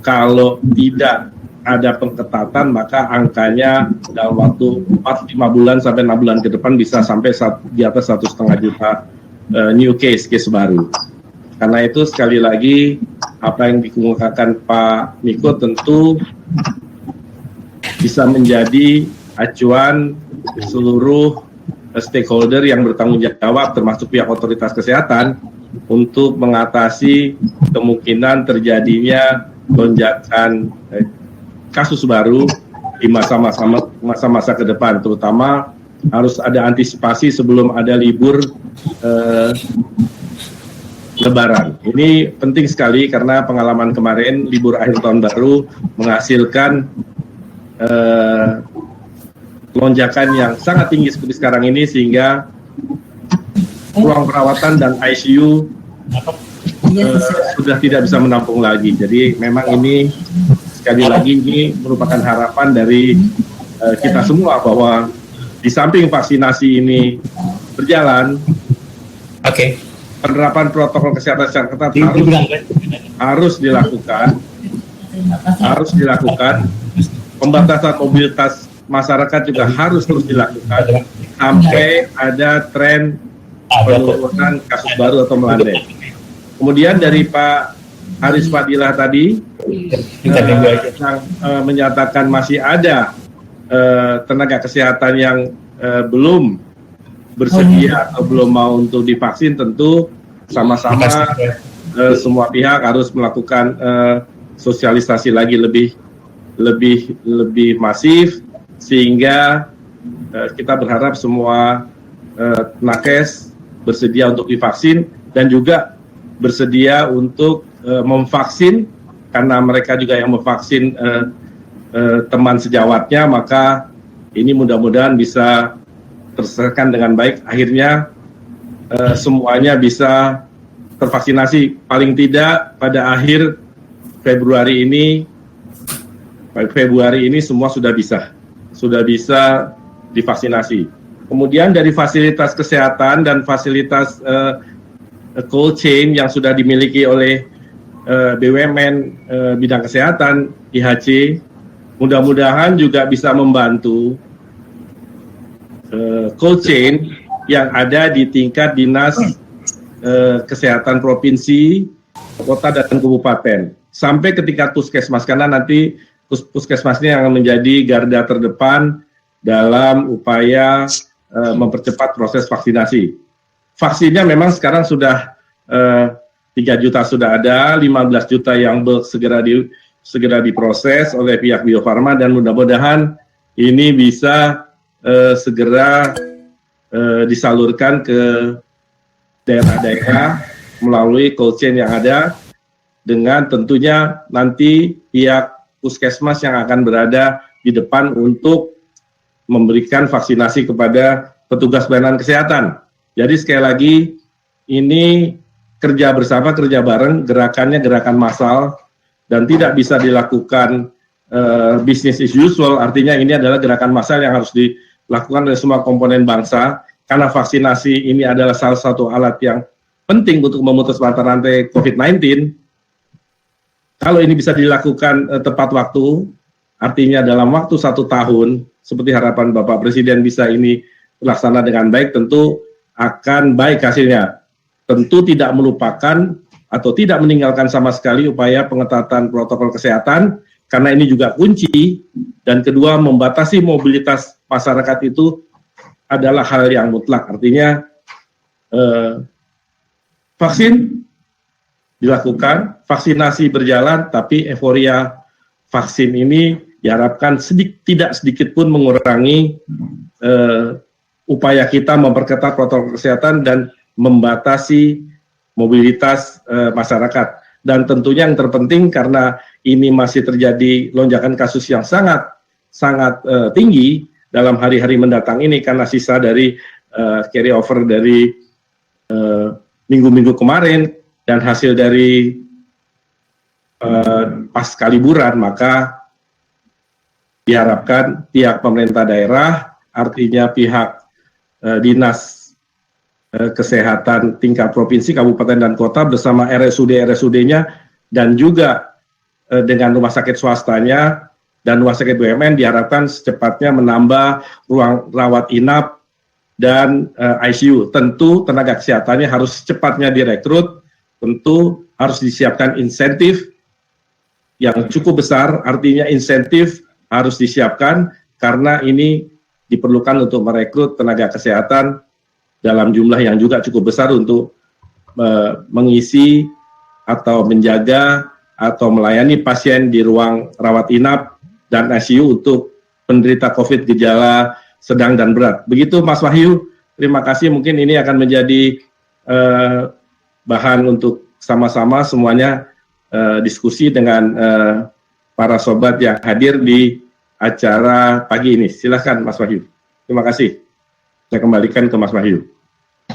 kalau tidak ada pengetatan maka angkanya dalam waktu 4-5 bulan sampai 6 bulan ke depan bisa sampai di atas 1,5 juta new case baru. Karena itu sekali lagi apa yang dikemukakan Pak Niko tentu bisa menjadi acuan seluruh stakeholder yang bertanggung jawab, termasuk pihak otoritas kesehatan, untuk mengatasi kemungkinan terjadinya lonjakan kasus baru di masa-masa ke depan. Terutama harus ada antisipasi sebelum ada libur Lebaran. Ini penting sekali karena pengalaman kemarin libur akhir tahun baru menghasilkan lonjakan yang sangat tinggi seperti sekarang ini, sehingga ruang perawatan dan ICU sudah tidak bisa menampung lagi. Jadi memang ini sekali lagi ini merupakan harapan dari kita semua bahwa di samping vaksinasi ini berjalan, penerapan protokol kesehatan secara ketat harus dilakukan, pembatasan mobilitas masyarakat juga harus terus dilakukan sampai ada tren penurunan kasus baru atau melandai. Kemudian dari Pak Haris Fadilah tadi yang menyatakan masih ada tenaga kesehatan yang belum bersedia atau belum mau untuk divaksin, tentu sama-sama semua pihak harus melakukan sosialisasi lagi lebih masif, sehingga kita berharap semua nakes bersedia untuk divaksin dan juga bersedia untuk memvaksin, karena mereka juga yang memvaksin teman sejawatnya, maka ini mudah-mudahan bisa terselesaikan dengan baik. Akhirnya semuanya bisa tervaksinasi, paling tidak pada akhir Februari ini semua sudah bisa divaksinasi. Kemudian dari fasilitas kesehatan dan fasilitas cold chain yang sudah dimiliki oleh BUMN bidang kesehatan IHC, mudah-mudahan juga bisa membantu cold chain yang ada di tingkat dinas kesehatan provinsi, kota dan kabupaten, sampai ketika puskesmas, karena nanti puskesmasnya yang akan menjadi garda terdepan dalam upaya mempercepat proses vaksinasi. Vaksinnya memang sekarang sudah 3 juta sudah ada, 15 juta yang segera diproses oleh pihak Bio Farma, dan mudah-mudahan ini bisa segera disalurkan ke daerah-daerah melalui cold chain yang ada, dengan tentunya nanti pihak puskesmas yang akan berada di depan untuk memberikan vaksinasi kepada petugas pelayanan kesehatan. Jadi sekali lagi, ini kerja bersama, kerja bareng, gerakannya gerakan massal, dan tidak bisa dilakukan business as usual. Artinya ini adalah gerakan massal yang harus dilakukan oleh semua komponen bangsa, karena vaksinasi ini adalah salah satu alat yang penting untuk memutus mata rantai COVID-19. Kalau ini bisa dilakukan tepat waktu, artinya dalam waktu 1 tahun, seperti harapan Bapak Presiden bisa ini terlaksana dengan baik, tentu akan baik hasilnya. Tentu tidak melupakan atau tidak meninggalkan sama sekali upaya pengetatan protokol kesehatan, karena ini juga kunci. Dan kedua, membatasi mobilitas masyarakat itu adalah hal yang mutlak. Artinya vaksin dilakukan, vaksinasi berjalan, tapi euforia vaksin ini diharapkan tidak sedikit pun mengurangi upaya kita memperketat protokol kesehatan dan membatasi mobilitas masyarakat. Dan tentunya yang terpenting, karena ini masih terjadi lonjakan kasus yang sangat tinggi dalam hari-hari mendatang ini, karena sisa dari carry over dari minggu-minggu kemarin dan hasil dari pasca liburan, maka diharapkan pihak pemerintah daerah, artinya pihak dinas kesehatan tingkat provinsi, kabupaten, dan kota bersama RSUD-nya, dan juga dengan rumah sakit swastanya dan rumah sakit BUMN, diharapkan secepatnya menambah ruang rawat inap dan ICU. Tentu tenaga kesehatannya harus secepatnya direkrut, tentu harus disiapkan insentif yang cukup besar, artinya insentif harus disiapkan, karena ini diperlukan untuk merekrut tenaga kesehatan dalam jumlah yang juga cukup besar untuk mengisi atau menjaga atau melayani pasien di ruang rawat inap dan ICU untuk penderita COVID gejala sedang dan berat. Begitu Mas Wahyu, terima kasih. Mungkin ini akan menjadi bahan untuk sama-sama semuanya diskusi dengan para sobat yang hadir di acara pagi ini. Silakan Mas Wahyu. Terima kasih. Saya kembalikan ke Mas Wahyu.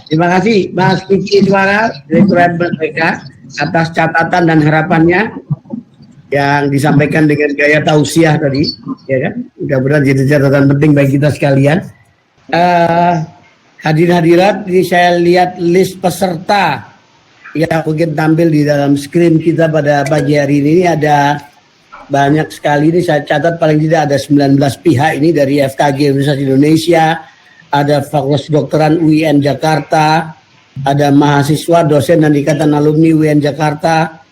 Terima kasih Mas Kiki Iswara, Direktur BPK, atas catatan dan harapannya. yang disampaikan dengan gaya tausiah tadi, ya kan? Mudah-mudahan jadi catatan penting bagi kita sekalian. Hadirin-hadirat, ini saya lihat list peserta yang mungkin tampil di dalam screen kita pada pagi hari ini. Ada banyak sekali, ini saya catat paling tidak ada 19 pihak ini dari FKG Universitas Indonesia, ada Fakultas Kedokteran UIN Jakarta, ada mahasiswa, dosen dan ikatan alumni UIN Jakarta,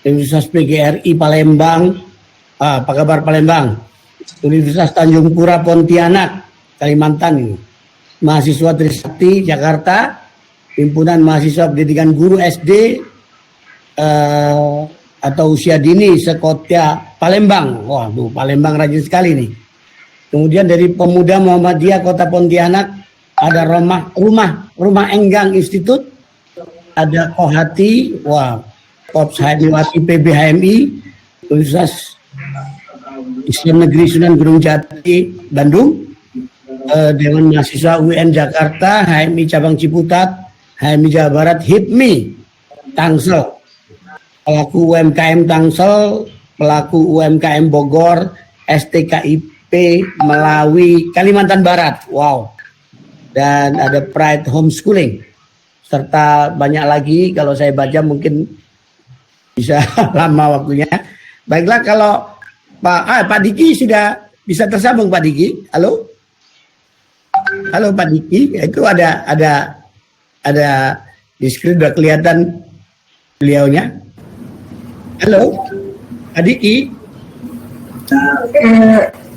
Universitas PGRI Palembang, apa kabar Palembang, Universitas Tanjung Pura Pontianak, Kalimantan ini, mahasiswa Trisakti Jakarta, Himpunan Mahasiswa Pendidikan Guru SD atau usia dini Sekotia Palembang. Wah, Palembang rajin sekali nih. Kemudian dari Pemuda Muhammadiyah Kota Pontianak ada Rumah Enggang Institut, ada Kohati, wah, Kops HMI PBHMI, Universitas Islam Negeri Sunan Gunung Jati Bandung, Dewan Mahasiswa UIN Jakarta, HMI Cabang Ciputat, HMI Jawa Barat, HIPMI Tangsel, pelaku UMKM Tangsel, pelaku UMKM Bogor, STKIP Melawi Kalimantan Barat, wow, dan ada Pride Homeschooling, serta banyak lagi. Kalau saya baca mungkin bisa lama waktunya. Baiklah, kalau Pak Diki sudah bisa tersambung. Pak Diki, halo Pak Diki, itu ada di screen udah kelihatan beliaunya. Halo Pak Diki.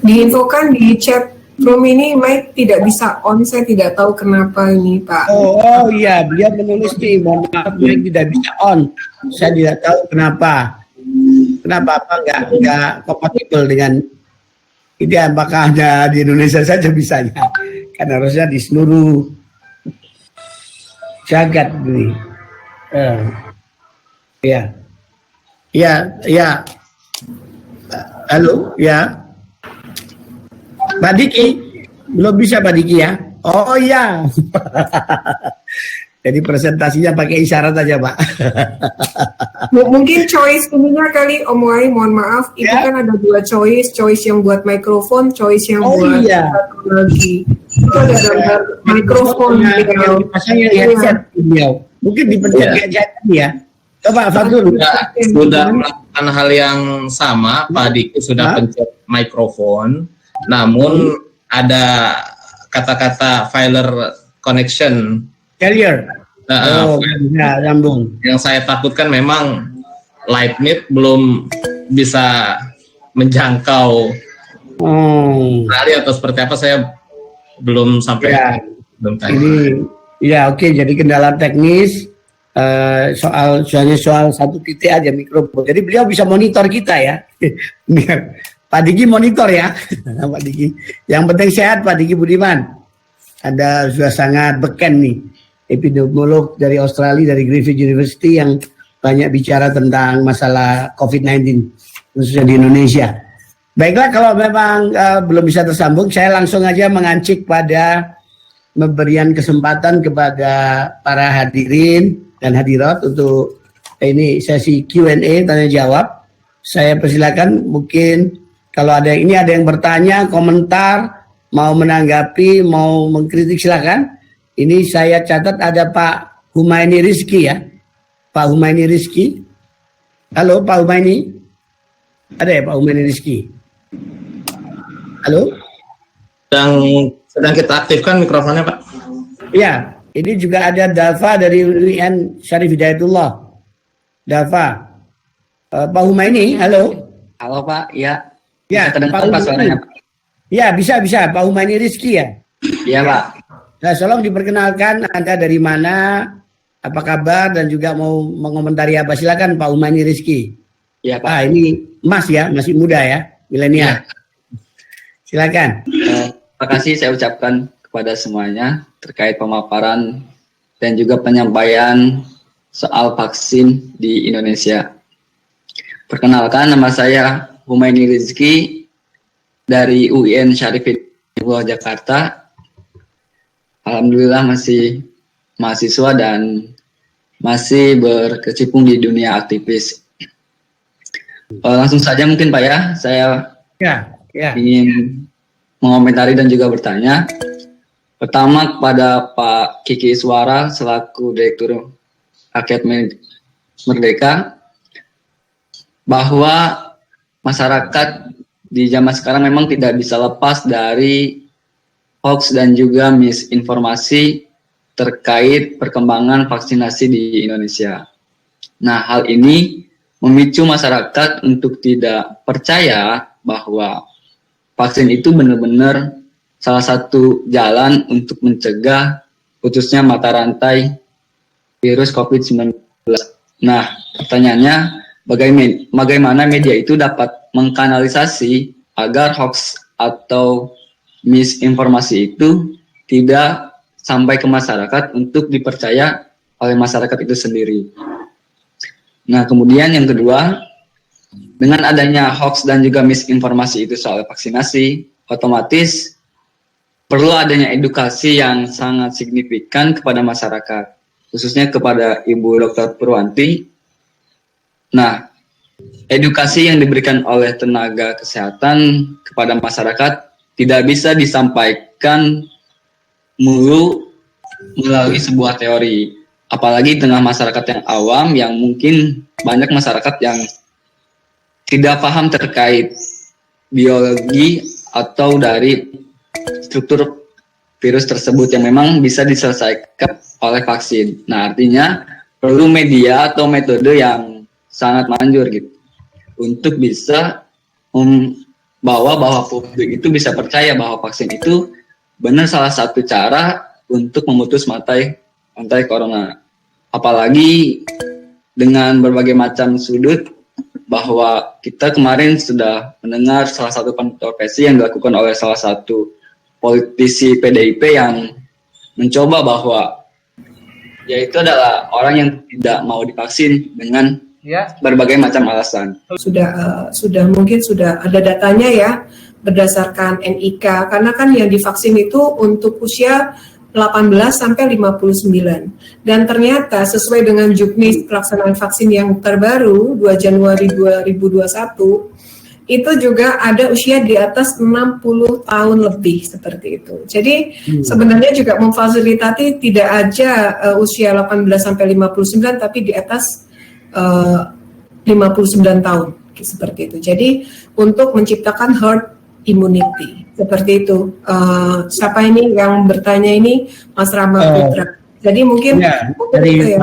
Diinfokan di chat room ini mic tidak bisa on, saya tidak tahu kenapa ini Pak. Oh iya, beliau menulis nih, mohon maaf mic tidak bisa on. Saya tidak tahu kenapa apa nggak kompatibel dengan ini, apakah hanya di Indonesia saja bisanya, kan harusnya di seluruh jagat ini. Ya. Halo, ya. Pak Diki, belum bisa Pak Diki ya? Oh iya. Jadi presentasinya pakai isyarat aja Pak. Mungkin choice ininya kali Om Wai, mohon maaf, itu Ya. kan ada dua choice yang buat mikrofon, choice yang Oh, buat iya. teknologi. Itu ada gambar mikrofon yang dipasangin headset beliau. Mungkin dipencet headset ya. Coba Fadul. Sudah melakukan hal yang sama, Pak Diki sudah pencet mikrofon, namun ada kata-kata filer connection. Carrier. Ya, sambung. Yang saya takutkan memang Lightmeet belum bisa menjangkau kali atau seperti apa, saya belum sampai Ya. belum tanya. Ini ya oke, jadi kendala teknis soal satu titik aja mikrofon. Jadi beliau bisa monitor kita ya. Biar Pak Diki monitor ya. Pak Diki. Yang penting sehat Pak Diki Budiman. Anda sudah sangat beken nih, epidemiolog dari Australia, dari Griffith University yang banyak bicara tentang masalah COVID-19 khususnya di Indonesia. Baiklah, kalau memang belum bisa tersambung, saya langsung aja mengancik pada memberikan kesempatan kepada para hadirin dan hadirat untuk ini sesi Q&A, tanya jawab. Saya persilakan, mungkin kalau ada yang bertanya, komentar, mau menanggapi, mau mengkritik silakan. Ini saya catat ada Pak Humaini Rizki ya. Pak Humaini Rizki. Halo Pak Humaini. Ada ya Pak Humaini Rizki? Halo? Sedang kita aktifkan mikrofonnya, Pak. Ya, ini juga ada Dava dari UIN Syarif Hidayatullah. Dava. Pak Humaini, halo. Halo Pak, ya. Ya, Bisa kedengaran Pak suaranya Pak? Ya, bisa. Pak Humaini Rizki ya? Iya Pak. Nah, tolong diperkenalkan Anda dari mana, apa kabar, dan juga mau mengomentari apa. Silakan Pak Humaini Rizki. Iya Pak. Ini Mas ya, masih muda ya, milenial. Silakan. Terima kasih saya ucapkan kepada semuanya terkait pemaparan dan juga penyampaian soal vaksin di Indonesia. Perkenalkan, nama saya Humaini Rizki dari UIN Syarif Hidayatullah Jakarta. Alhamdulillah masih mahasiswa dan masih berkecimpung di dunia aktivis. Langsung saja mungkin Pak ya, saya Ya. ingin mengomentari dan juga bertanya. Pertama kepada Pak Kiki Iswara selaku Direktur Rakyat Merdeka, bahwa masyarakat di zaman sekarang memang tidak bisa lepas dari hoax dan juga misinformasi terkait perkembangan vaksinasi di Indonesia. Nah, hal ini memicu masyarakat untuk tidak percaya bahwa vaksin itu benar-benar salah satu jalan untuk mencegah putusnya mata rantai virus COVID-19. Nah, pertanyaannya, bagaimana media itu dapat mengkanalisasi agar hoax atau misinformasi itu tidak sampai ke masyarakat untuk dipercaya oleh masyarakat itu sendiri. Nah, kemudian yang kedua, dengan adanya hoax dan juga misinformasi itu soal vaksinasi, otomatis perlu adanya edukasi yang sangat signifikan kepada masyarakat, khususnya kepada Ibu Dr. Purwanti. Nah, edukasi yang diberikan oleh tenaga kesehatan kepada masyarakat tidak bisa disampaikan melalui sebuah teori. Apalagi tengah masyarakat yang awam, yang mungkin banyak masyarakat yang tidak paham terkait biologi atau dari struktur virus tersebut yang memang bisa diselesaikan oleh vaksin. Nah, artinya perlu media atau metode yang sangat manjur gitu untuk bisa membawa bahwa publik itu bisa percaya bahwa vaksin itu benar salah satu cara untuk memutus rantai corona. Apalagi dengan berbagai macam sudut, bahwa kita kemarin sudah mendengar salah satu kontroversi yang dilakukan oleh salah satu politisi PDIP yang mencoba bahwa yaitu adalah orang yang tidak mau divaksin dengan berbagai macam alasan. Sudah mungkin sudah ada datanya ya berdasarkan NIK, karena kan yang divaksin itu untuk usia 18 sampai 59. Dan ternyata sesuai dengan juknis pelaksanaan vaksin yang terbaru 2 Januari 2021, itu juga ada usia di atas 60 tahun lebih seperti itu. Jadi sebenarnya juga memfasilitasi tidak aja usia 18 sampai 59, tapi di atas 59 tahun seperti itu. Jadi untuk menciptakan herd immunity seperti itu. Siapa ini yang bertanya ini? Mas Rama Putra. Jadi mungkin dari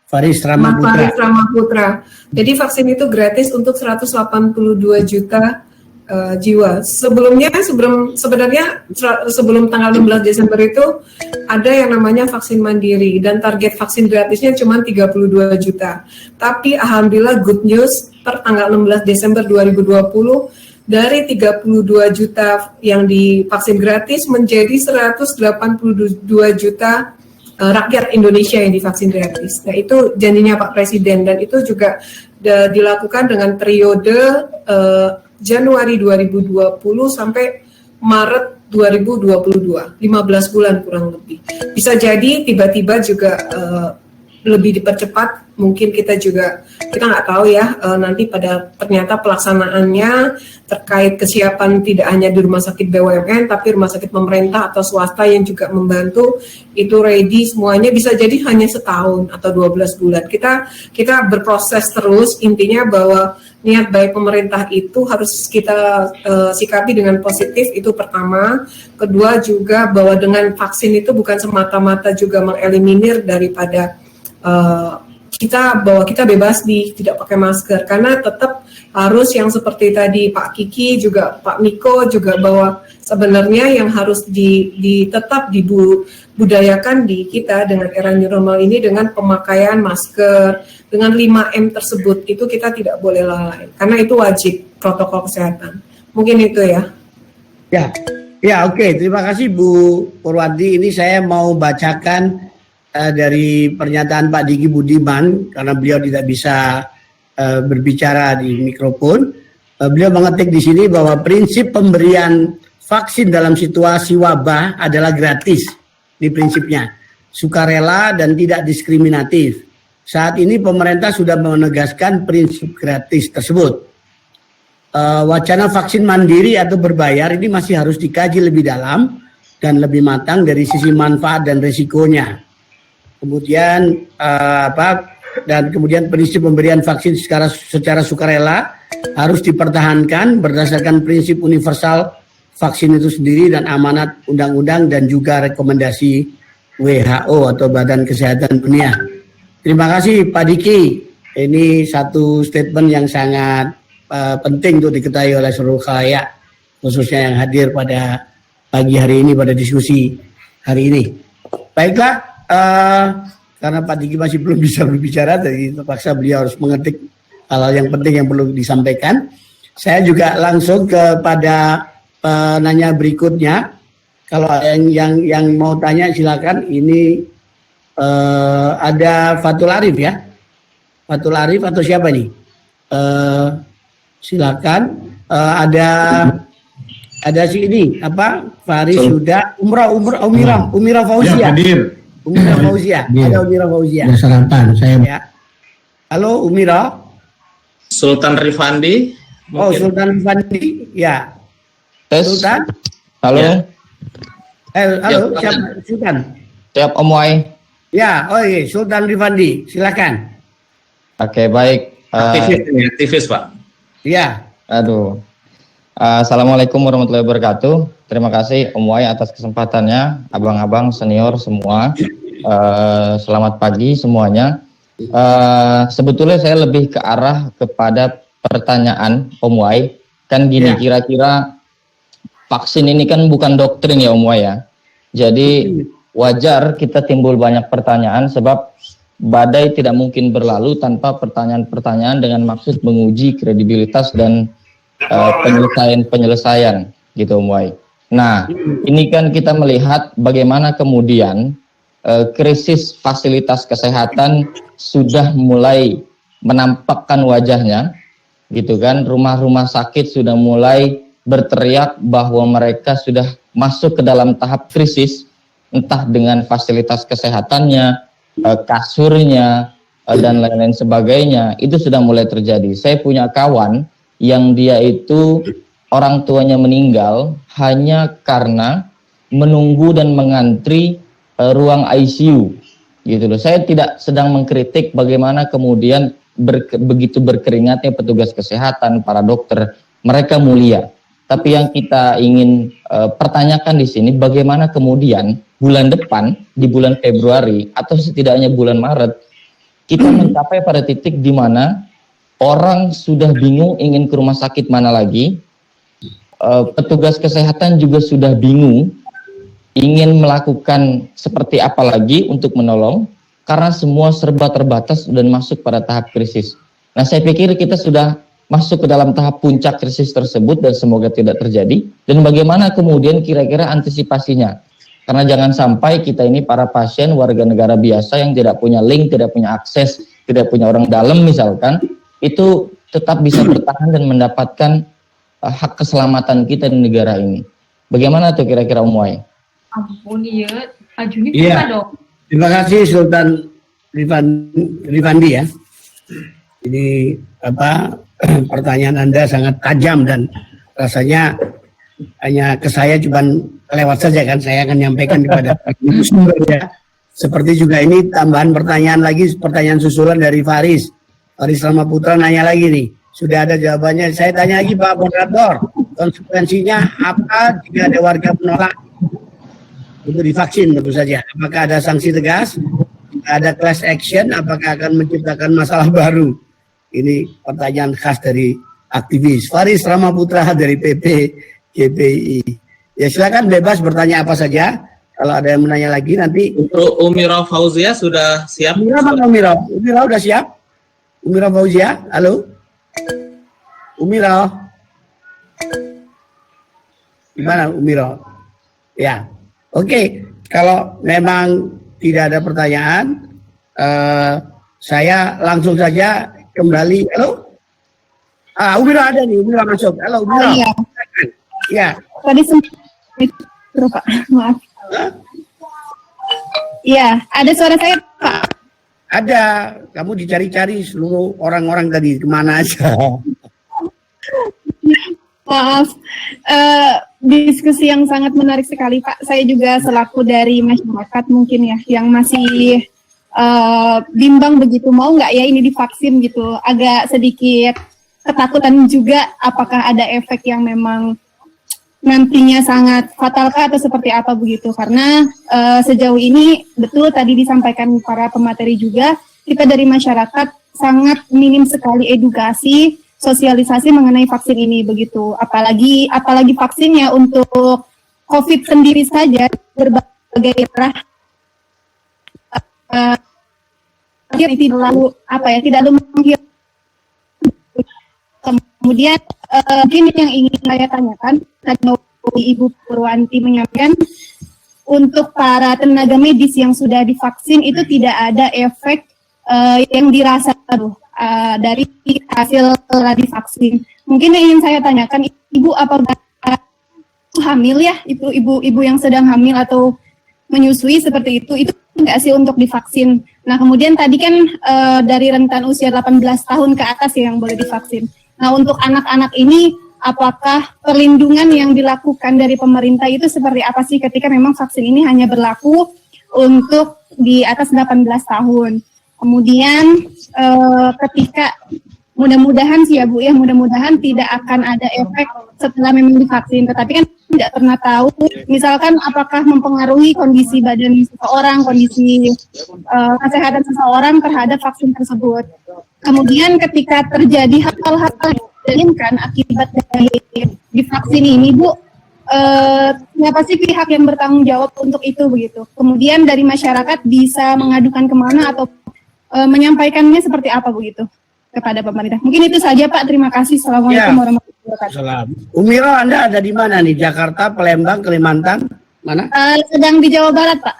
Faris Rama Putra. Faris Rama Putra. Jadi vaksin itu gratis untuk 182 juta jiwa. Sebenarnya sebelum tanggal 16 Desember itu ada yang namanya vaksin mandiri dan target vaksin gratisnya cuma 32 juta. Tapi alhamdulillah good news per tanggal 16 Desember 2020 dari 32 juta yang divaksin gratis menjadi 182 juta rakyat Indonesia yang divaksin gratis. Nah, itu janjinya Pak Presiden dan itu juga dilakukan dengan periode Januari 2020 sampai Maret 2022, 15 bulan kurang lebih. Bisa jadi tiba-tiba juga lebih dipercepat, mungkin kita nggak tahu ya nanti pada ternyata pelaksanaannya terkait kesiapan tidak hanya di rumah sakit BUMN tapi rumah sakit pemerintah atau swasta yang juga membantu itu ready semuanya, bisa jadi hanya setahun atau 12 bulan. Kita berproses terus, intinya bahwa niat baik pemerintah itu harus kita sikapi dengan positif, itu pertama. Kedua juga bahwa dengan vaksin itu bukan semata-mata juga mengeliminir daripada kita bebas tidak pakai masker, karena tetap harus yang seperti tadi Pak Kiki juga Pak Miko juga bahwa sebenarnya yang harus tetap dibudayakan di kita dengan era new normal ini dengan pemakaian masker dengan 5M tersebut, itu kita tidak boleh lalai karena itu wajib protokol kesehatan. Mungkin itu ya. Ya, oke. Terima kasih Bu Purwanti. Ini saya mau bacakan dari pernyataan Pak Diki Budiman karena beliau tidak bisa berbicara di mikrofon. Beliau mengetik di sini bahwa prinsip pemberian vaksin dalam situasi wabah adalah gratis. Ini prinsipnya, sukarela dan tidak diskriminatif. saat ini pemerintah sudah menegaskan prinsip gratis tersebut. Wacana vaksin mandiri atau berbayar ini masih harus dikaji lebih dalam dan lebih matang dari sisi manfaat dan risikonya. Kemudian kemudian prinsip pemberian vaksin secara sukarela harus dipertahankan berdasarkan prinsip universal vaksin itu sendiri dan amanat undang-undang dan juga rekomendasi WHO atau Badan Kesehatan Dunia. Terima kasih Pak Diki. Ini satu statement yang sangat penting untuk diketahui oleh seluruh khalayak, khususnya yang hadir pada pagi hari ini pada diskusi hari ini. Baiklah, karena Pak Diki masih belum bisa berbicara, jadi terpaksa beliau harus mengetik hal-hal yang penting yang perlu disampaikan. Saya juga langsung kepada penanya berikutnya. Kalau yang mau tanya silakan. Ini ada Fatul Arif ya. Fatul Arif atau siapa nih? Silakan. Ada si ini apa? Faris sudah Umira Fauzia. Hadir. Umira Fauzia. Ada Umira Fauzia. Ya, sarapan saya. Ya. Halo Umira. Sultan Rifandi. Oh, Sultan Rifandi. Ya. Tes. Sultan. Halo. Ya. Halo, siapa? Sultan. Siap Om Wai. Ya, oh iya, Sultan Rifandi. Silakan. Oke, baik. Aktivis Pak. Ya. Aduh. Assalamualaikum warahmatullahi wabarakatuh. Terima kasih Om Wai atas kesempatannya, abang-abang senior semua. Selamat pagi semuanya. Sebetulnya saya lebih ke arah kepada pertanyaan Om Wai. Kan gini, kira-kira vaksin ini kan bukan doktrin ya Om Wai ya. Jadi wajar kita timbul banyak pertanyaan sebab badai tidak mungkin berlalu tanpa pertanyaan-pertanyaan dengan maksud menguji kredibilitas dan penyelesaian gitu Om Wai. Nah, ini kan kita melihat bagaimana kemudian krisis fasilitas kesehatan sudah mulai menampakkan wajahnya gitu kan. Rumah-rumah sakit sudah mulai berteriak bahwa mereka sudah masuk ke dalam tahap krisis, entah dengan fasilitas kesehatannya, kasurnya, dan lain-lain sebagainya. Itu sudah mulai terjadi. Saya punya kawan yang dia itu orang tuanya meninggal hanya karena menunggu dan mengantri ruang ICU gitu loh. Saya tidak sedang mengkritik bagaimana kemudian begitu berkeringatnya petugas kesehatan, para dokter, mereka mulia. Tapi yang kita ingin pertanyakan di sini, bagaimana kemudian bulan depan, di bulan Februari atau setidaknya bulan Maret, kita mencapai pada titik di mana orang sudah bingung ingin ke rumah sakit mana lagi, petugas kesehatan juga sudah bingung ingin melakukan seperti apa lagi untuk menolong, karena semua serba terbatas dan masuk pada tahap krisis. Nah, saya pikir kita sudah masuk ke dalam tahap puncak krisis tersebut dan semoga tidak terjadi. Dan bagaimana kemudian kira-kira antisipasinya? Karena jangan sampai kita ini para pasien warga negara biasa yang tidak punya link, tidak punya akses, tidak punya orang dalam misalkan, itu tetap bisa bertahan dan mendapatkan hak keselamatan kita di negara ini. Bagaimana tuh kira-kira Om Wai? Ampun, iya. Pak Juni Iya. dong. Terima kasih Sultan Rifandi ya. Ini pertanyaan Anda sangat tajam dan rasanya hanya ke saya cuman lewat saja kan, saya akan nyampaikan kepada sumbernya. Seperti juga ini tambahan pertanyaan lagi, pertanyaan susulan dari Faris Ramaputra nanya lagi nih. Sudah ada jawabannya. Saya tanya lagi Pak Moderator, konsekuensinya apa jika ada warga menolak untuk divaksin tentu saja? Apakah ada sanksi tegas? Ada class action? Apakah akan menciptakan masalah baru? Ini pertanyaan khas dari aktivis Faris Ramaputra dari PPGPI. Ya silakan bebas bertanya apa saja. Kalau ada yang menanya lagi nanti. Untuk Umira Fauzia sudah siap? Umira mana Umira? Umira udah siap? Umira Fauzia, halo? Umira? Gimana Umira? Ya, oke. Kalau memang tidak ada pertanyaan, saya langsung saja kembali. Halo? Umira ada nih, Umira masuk. Halo Umira. Iya. Ya. Tadi sempat Pak, maaf. Iya, ada suara saya Pak. Ada, kamu dicari-cari seluruh orang-orang tadi kemana aja. Maaf, diskusi yang sangat menarik sekali Pak. Saya juga selaku dari masyarakat mungkin ya, yang masih bimbang begitu, mau nggak ya ini divaksin gitu. Agak sedikit ketakutan juga apakah ada efek yang memang nantinya sangat fatal kah atau seperti apa begitu. Karena sejauh ini betul tadi disampaikan para pemateri juga, kita dari masyarakat sangat minim sekali edukasi, sosialisasi mengenai vaksin ini begitu. Apalagi vaksinnya untuk COVID sendiri saja berbagai daerah tidak lalu kemudian mungkin yang ingin saya tanyakan tadi Ibu Purwanti menyampaikan untuk para tenaga medis yang sudah divaksin itu tidak ada efek yang dirasa dari hasil divaksin. Mungkin yang ingin saya tanyakan, Ibu apakah hamil ya, itu ibu yang sedang hamil atau menyusui seperti itu enggak sih untuk divaksin? Nah kemudian tadi kan dari rentan usia 18 tahun ke atas ya yang boleh divaksin. Nah untuk anak-anak ini apakah perlindungan yang dilakukan dari pemerintah itu seperti apa sih ketika memang vaksin ini hanya berlaku untuk di atas 18 tahun? Kemudian ketika mudah-mudahan sih ya Bu ya, mudah-mudahan tidak akan ada efek setelah memang divaksin, tetapi kan tidak pernah tahu misalkan apakah mempengaruhi kondisi badan seseorang, kondisi kesehatan seseorang terhadap vaksin tersebut. Kemudian ketika terjadi hal-hal yang diinginkan akibat dari divaksin ini Bu, siapa sih pihak yang bertanggung jawab untuk itu begitu? Kemudian dari masyarakat bisa mengadukan kemana atau menyampaikannya seperti apa begitu kepada pemerintah? Mungkin itu saja Pak, terima kasih. Assalamualaikum warahmatullahi wabarakatuh. Umiro, Anda ada di mana nih? Jakarta, Palembang, Kalimantan, mana? Sedang di Jawa Barat Pak.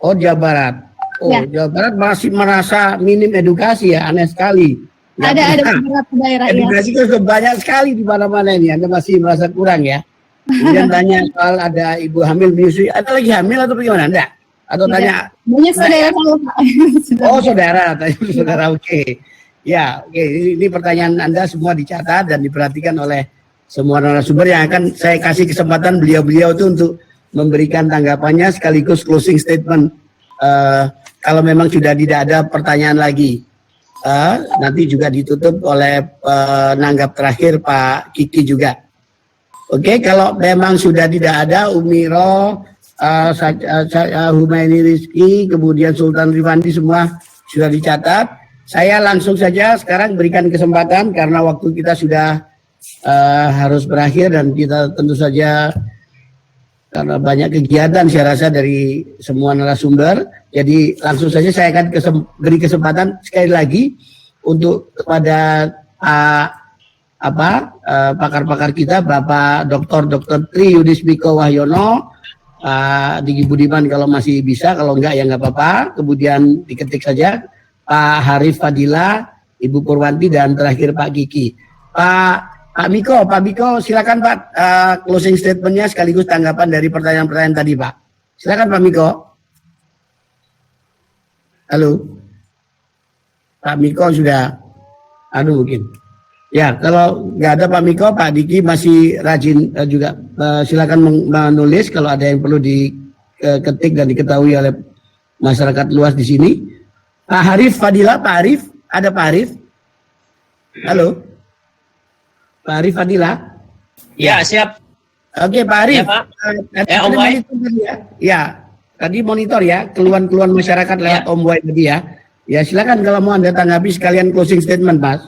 Oh Jawa Barat. Oh Ya. Jawa Barat masih merasa minim edukasi ya, aneh sekali. Ada beberapa daerah ya. Edukasi itu sudah banyak sekali di mana-mana ini. Anda masih merasa kurang ya. Kemudian tanya soal ada ibu hamil menyusui. Ada lagi hamil atau bagaimana? Enggak? Atau tanya? Banyak saudara saya Pak. Oh saudara, tanya saudara. Oke. Ya, oke. Ini pertanyaan Anda semua dicatat dan diperhatikan oleh semua narasumber yang akan saya kasih kesempatan beliau-beliau itu untuk memberikan tanggapannya sekaligus closing statement. Kalau memang sudah tidak ada pertanyaan lagi. Nanti juga ditutup oleh nanggap terakhir Pak Kiki juga. Oke, kalau memang sudah tidak ada Umiro, Humaini Rizki, kemudian Sultan Rifandi semua sudah dicatat. Saya langsung saja sekarang berikan kesempatan karena waktu kita sudah harus berakhir dan kita tentu saja karena banyak kegiatan saya rasa dari semua narasumber. Jadi langsung saja saya akan beri kesempatan sekali lagi untuk kepada pakar-pakar kita, Bapak Dr. Tri Yudismiko Wahyono, Diki Budiman kalau masih bisa, kalau enggak ya enggak apa-apa. Kemudian diketik saja Pak Harif Fadila, Ibu Purwanti, dan terakhir Pak Kiki. Pak Miko silakan Pak, closing statementnya sekaligus tanggapan dari pertanyaan-pertanyaan tadi Pak. Silakan Pak Miko. Halo, Pak Miko sudah, mungkin. Ya, kalau nggak ada Pak Miko, Pak Diki masih rajin juga. Silakan menulis kalau ada yang perlu diketik dan diketahui oleh masyarakat luas di sini. Pak Harif Fadila, Pak Harif, ada Pak Harif? Halo, Pak Harif Fadila. Ya, siap. Oke, Pak Harif. Ya, Pak. Om Wai. Ya, tadi monitor ya, keluhan-keluhan masyarakat lewat Om Wai tadi ya. Ya, silakan kalau mau Anda tanggapi sekalian closing statement, Mas.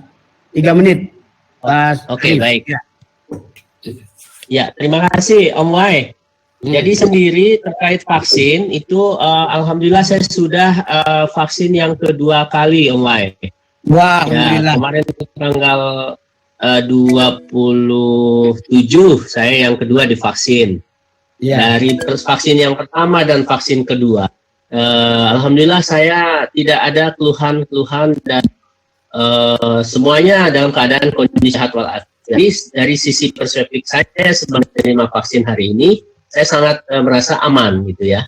3 menit. Mas. Oke, Harif. baik. Ya, terima kasih Om Wai. Jadi sendiri terkait vaksin itu alhamdulillah saya sudah vaksin yang kedua kali Om Wai. Wah, ya, alhamdulillah. kemarin tanggal 27 saya yang kedua divaksin. Ya. Dari vaksin yang pertama dan vaksin kedua. Alhamdulillah saya tidak ada keluhan-keluhan dan semuanya dalam keadaan kondisi sehat walafiat. Jadi dari sisi perspektif saya sebenarnya menerima vaksin hari ini, saya sangat merasa aman gitu ya.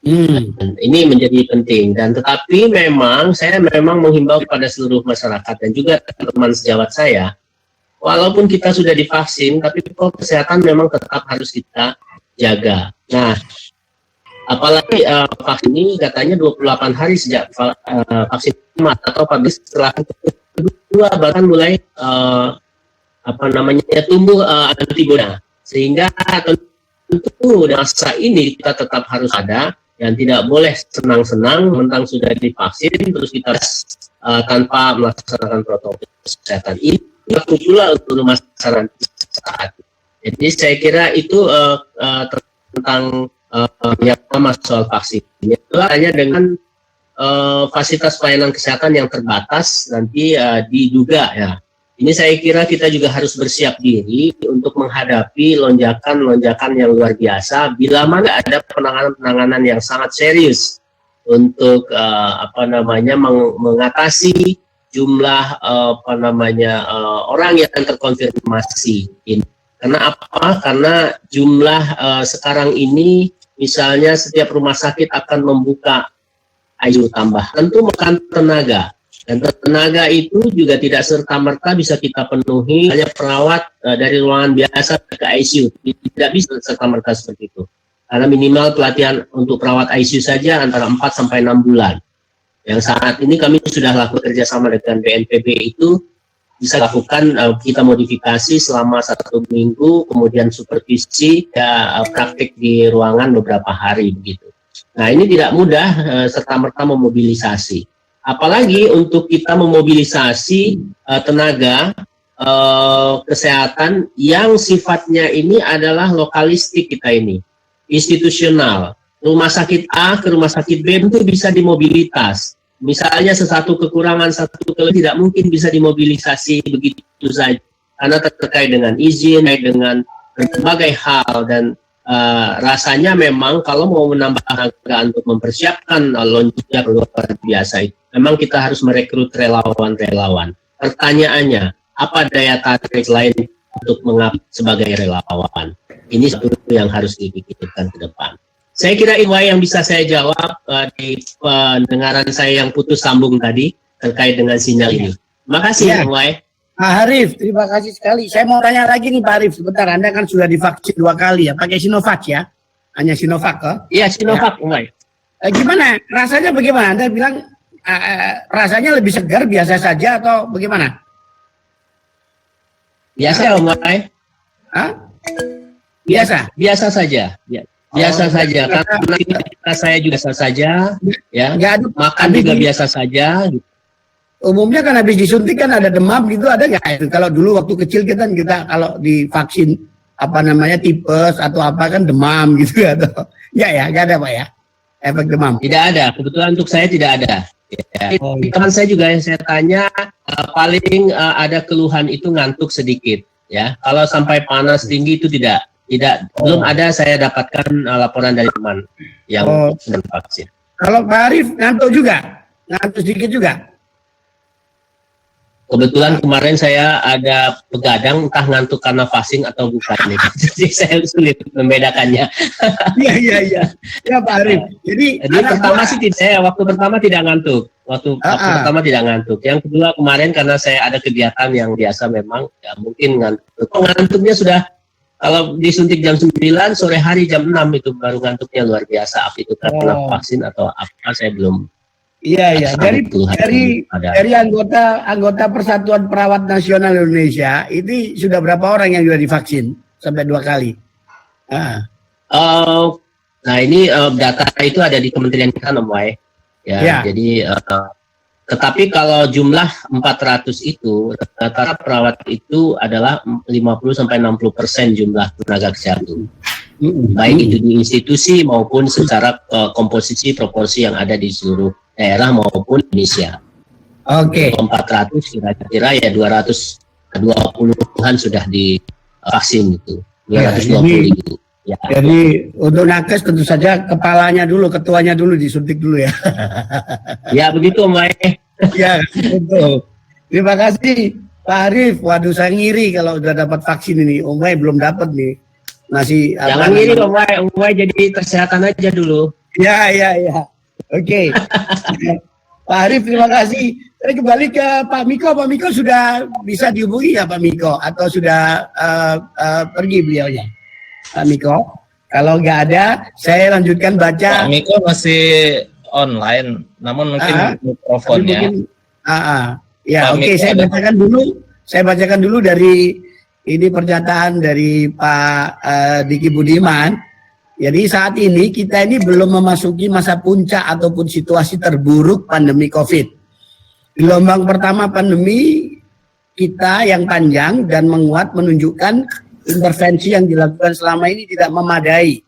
Dan ini menjadi penting, dan tetapi saya memang menghimbau kepada seluruh masyarakat dan juga teman sejawat saya, walaupun kita sudah divaksin, tapi protokol kesehatan memang tetap harus kita jaga. Nah, apalagi vaksin ini katanya 28 hari sejak vaksin atau setelah kedua bahkan mulai tumbuh antibodi, sehingga tentu masa ini kita tetap harus ada dan tidak boleh senang-senang mentang sudah divaksin terus kita tanpa melaksanakan protokol kesehatan. Ini berlaku pula untuk masyarakat saat. Jadi saya kira itu tentang yang pertama soal vaksin. Itu hanya dengan fasilitas pelayanan kesehatan yang terbatas nanti diduga ya. Ini saya kira kita juga harus bersiap diri untuk menghadapi lonjakan-lonjakan yang luar biasa bila mana ada penanganan yang sangat serius untuk mengatasi jumlah orang yang terkonfirmasi ini. Karena apa? Karena jumlah sekarang ini misalnya setiap rumah sakit akan membuka ICU tambah, tentu makan tenaga. Dan tenaga itu juga tidak serta-merta bisa kita penuhi hanya perawat dari ruangan biasa ke ICU. Tidak bisa serta-merta seperti itu. Karena minimal pelatihan untuk perawat ICU saja antara 4 sampai 6 bulan. Yang saat ini kami sudah lakukan kerjasama dengan BNPB itu bisa lakukan kita modifikasi selama 1 minggu, kemudian supervisi praktik di ruangan beberapa hari begitu. Nah ini tidak mudah serta-merta memobilisasi. Apalagi untuk kita memobilisasi tenaga kesehatan yang sifatnya ini adalah lokalistik kita ini, institusional. Rumah sakit A ke rumah sakit B itu bisa dimobilitas. Misalnya sesuatu kekurangan, satu kelebihan tidak mungkin bisa dimobilisasi begitu saja. Karena terkait dengan izin, dengan berbagai hal, dan rasanya memang kalau mau menambah tenaga untuk mempersiapkan lonjakan luar biasa itu, memang kita harus merekrut relawan-relawan. Pertanyaannya, apa daya tarik lain untuk mengabdi sebagai relawan? Ini satu yang harus dipikirkan ke depan. Saya kira itu yang bisa saya jawab di pendengaran saya yang putus sambung tadi terkait dengan sinyal ini. Makasih ya. Pak Harif, terima kasih sekali. Saya mau tanya lagi nih Pak Harif, sebentar. Anda kan sudah divaksin 2 kali ya, pakai Sinovac ya? Hanya Sinovac kok? Iya, Sinovac. Ya. Gimana? Rasanya bagaimana? Anda bilang rasanya lebih segar, biasa saja atau bagaimana? Biasa, Biasa? Biasa saja. Biasa saja, karena saya juga biasa saja, ya. Makan juga biasa saja. Gitu. Umumnya kan habis disuntik kan ada demam gitu, ada nggak? Kalau dulu waktu kecil kita kalau divaksin tipes atau apa kan demam gitu atau nggak ya? Nggak ada Pak ya? Efek demam? Tidak ada, kebetulan untuk saya tidak ada. Ya. Teman saya juga yang saya tanya paling ada keluhan itu ngantuk sedikit, ya. Kalau sampai panas tinggi itu tidak. Belum ada saya dapatkan laporan dari teman yang sudah vaksin. Kalau Pak Arif ngantuk sedikit juga. Kebetulan kemarin saya ada begadang, entah ngantuk karena vaksin atau bukan. Jadi saya sulit membedakannya. Iya. Ya Pak Arif. Jadi waktu pertama tidak ngantuk. Waktu pertama tidak ngantuk. Yang kedua kemarin karena saya ada kegiatan yang biasa memang, ya mungkin ngantuk. Ngantuknya sudah, kalau disuntik jam 9, sore hari jam 6 itu baru ngantuknya luar biasa. Apa itu karena vaksin atau apa, saya belum. Iya. Dari anggota Persatuan Perawat Nasional Indonesia, ini sudah berapa orang yang sudah divaksin sampai 2 kali? Nah ini data itu ada di Kementerian Kesehatan, Om Wai. Ya. Jadi tetapi kalau jumlah 400 itu, rata-rata perawat itu adalah 50-60% jumlah tenaga kesehatan. Baik itu di institusi maupun secara komposisi proporsi yang ada di seluruh daerah maupun Indonesia. Oke. 400 kira-kira ya 220-an sudah divaksin itu. 220 gitu. Ya. Jadi untuk nakes tentu saja kepalanya dulu, ketuanya dulu disuntik dulu ya. Ya begitu Om Wai. Ya betul. Terima kasih Pak Arif. Waduh saya ngiri kalau udah dapat vaksin ini. Om Wai belum dapat nih. Masih jangan ngiri Om Wai jadi kesehatan aja dulu. Ya. Oke. Pak Arief, terima kasih. Saya kembali ke Pak Miko. Pak Miko sudah bisa dihubungi ya Pak Miko? Atau sudah pergi beliaunya? Pak Miko? Kalau nggak ada, saya lanjutkan baca. Pak Miko masih online, namun mungkin mikrofonnya. Ya, oke. Saya bacakan dulu dari ini pernyataan dari Pak Diki Budiman. Jadi saat ini kita ini belum memasuki masa puncak ataupun situasi terburuk pandemi COVID. Gelombang pertama pandemi kita yang panjang dan menguat menunjukkan intervensi yang dilakukan selama ini tidak memadai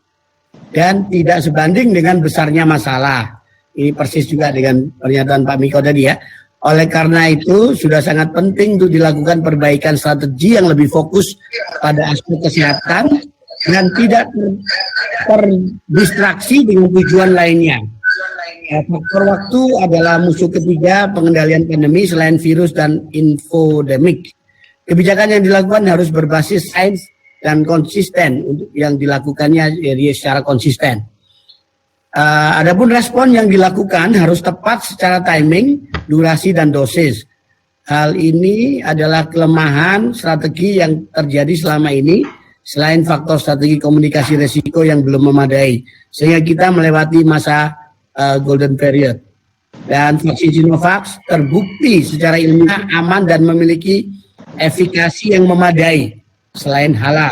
dan tidak sebanding dengan besarnya masalah. Ini persis juga dengan pernyataan Pak Miko tadi ya. Oleh karena itu sudah sangat penting untuk dilakukan perbaikan strategi yang lebih fokus pada aspek kesehatan dan tidak terdistraksi dengan tujuan lainnya. Faktor waktu adalah musuh ketiga pengendalian pandemi selain virus dan infodemik. Kebijakan yang dilakukan harus berbasis sains dan konsisten untuk yang dilakukannya jadi secara konsisten. Adapun respon yang dilakukan harus tepat secara timing, durasi dan dosis. Hal ini adalah kelemahan strategi yang terjadi selama ini. Selain faktor strategi komunikasi resiko yang belum memadai, sehingga kita melewati masa golden period. Dan vaksin Sinovac terbukti secara ilmiah aman dan memiliki efikasi yang memadai. Selain halal,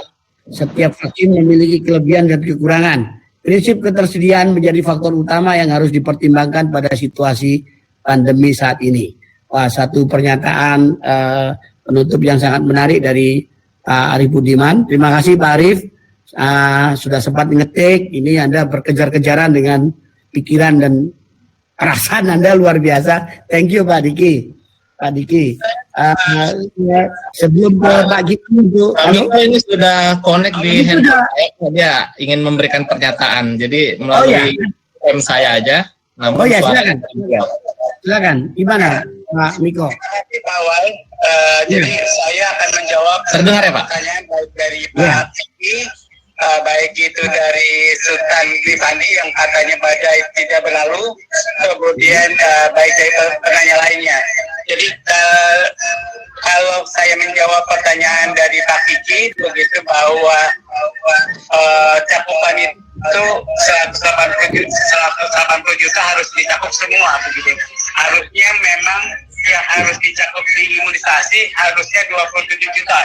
setiap vaksin memiliki kelebihan dan kekurangan. Prinsip ketersediaan menjadi faktor utama yang harus dipertimbangkan pada situasi pandemi saat ini. Wah, satu pernyataan penutup yang sangat menarik dari Pak Arief Budiman. Terima kasih Pak Arief, sudah sempat ngetik. Ini Anda berkejar-kejaran dengan pikiran dan perasaan Anda luar biasa. Thank you Pak Diki. Pak Diki. Sebelum ke Pak Gita untuk ini sudah connect di handphone saya. Dia ingin memberikan pernyataan. Jadi melalui M saya aja. Oh ya, silakan. Silakan. Gimana Pak Miko? Jadi saya akan menjawab pertanyaan baik dari Pak Vicky, baik itu dari Sultan Rifandi yang katanya badai tidak berlalu, kemudian baik dari penanya lainnya. Jadi kalau saya menjawab pertanyaan dari Pak Vicky begitu bahwa cakupan itu 180 juta harus dicakup semua begitu. Harusnya memang yang harus dicakup di imunisasi harusnya 27 juta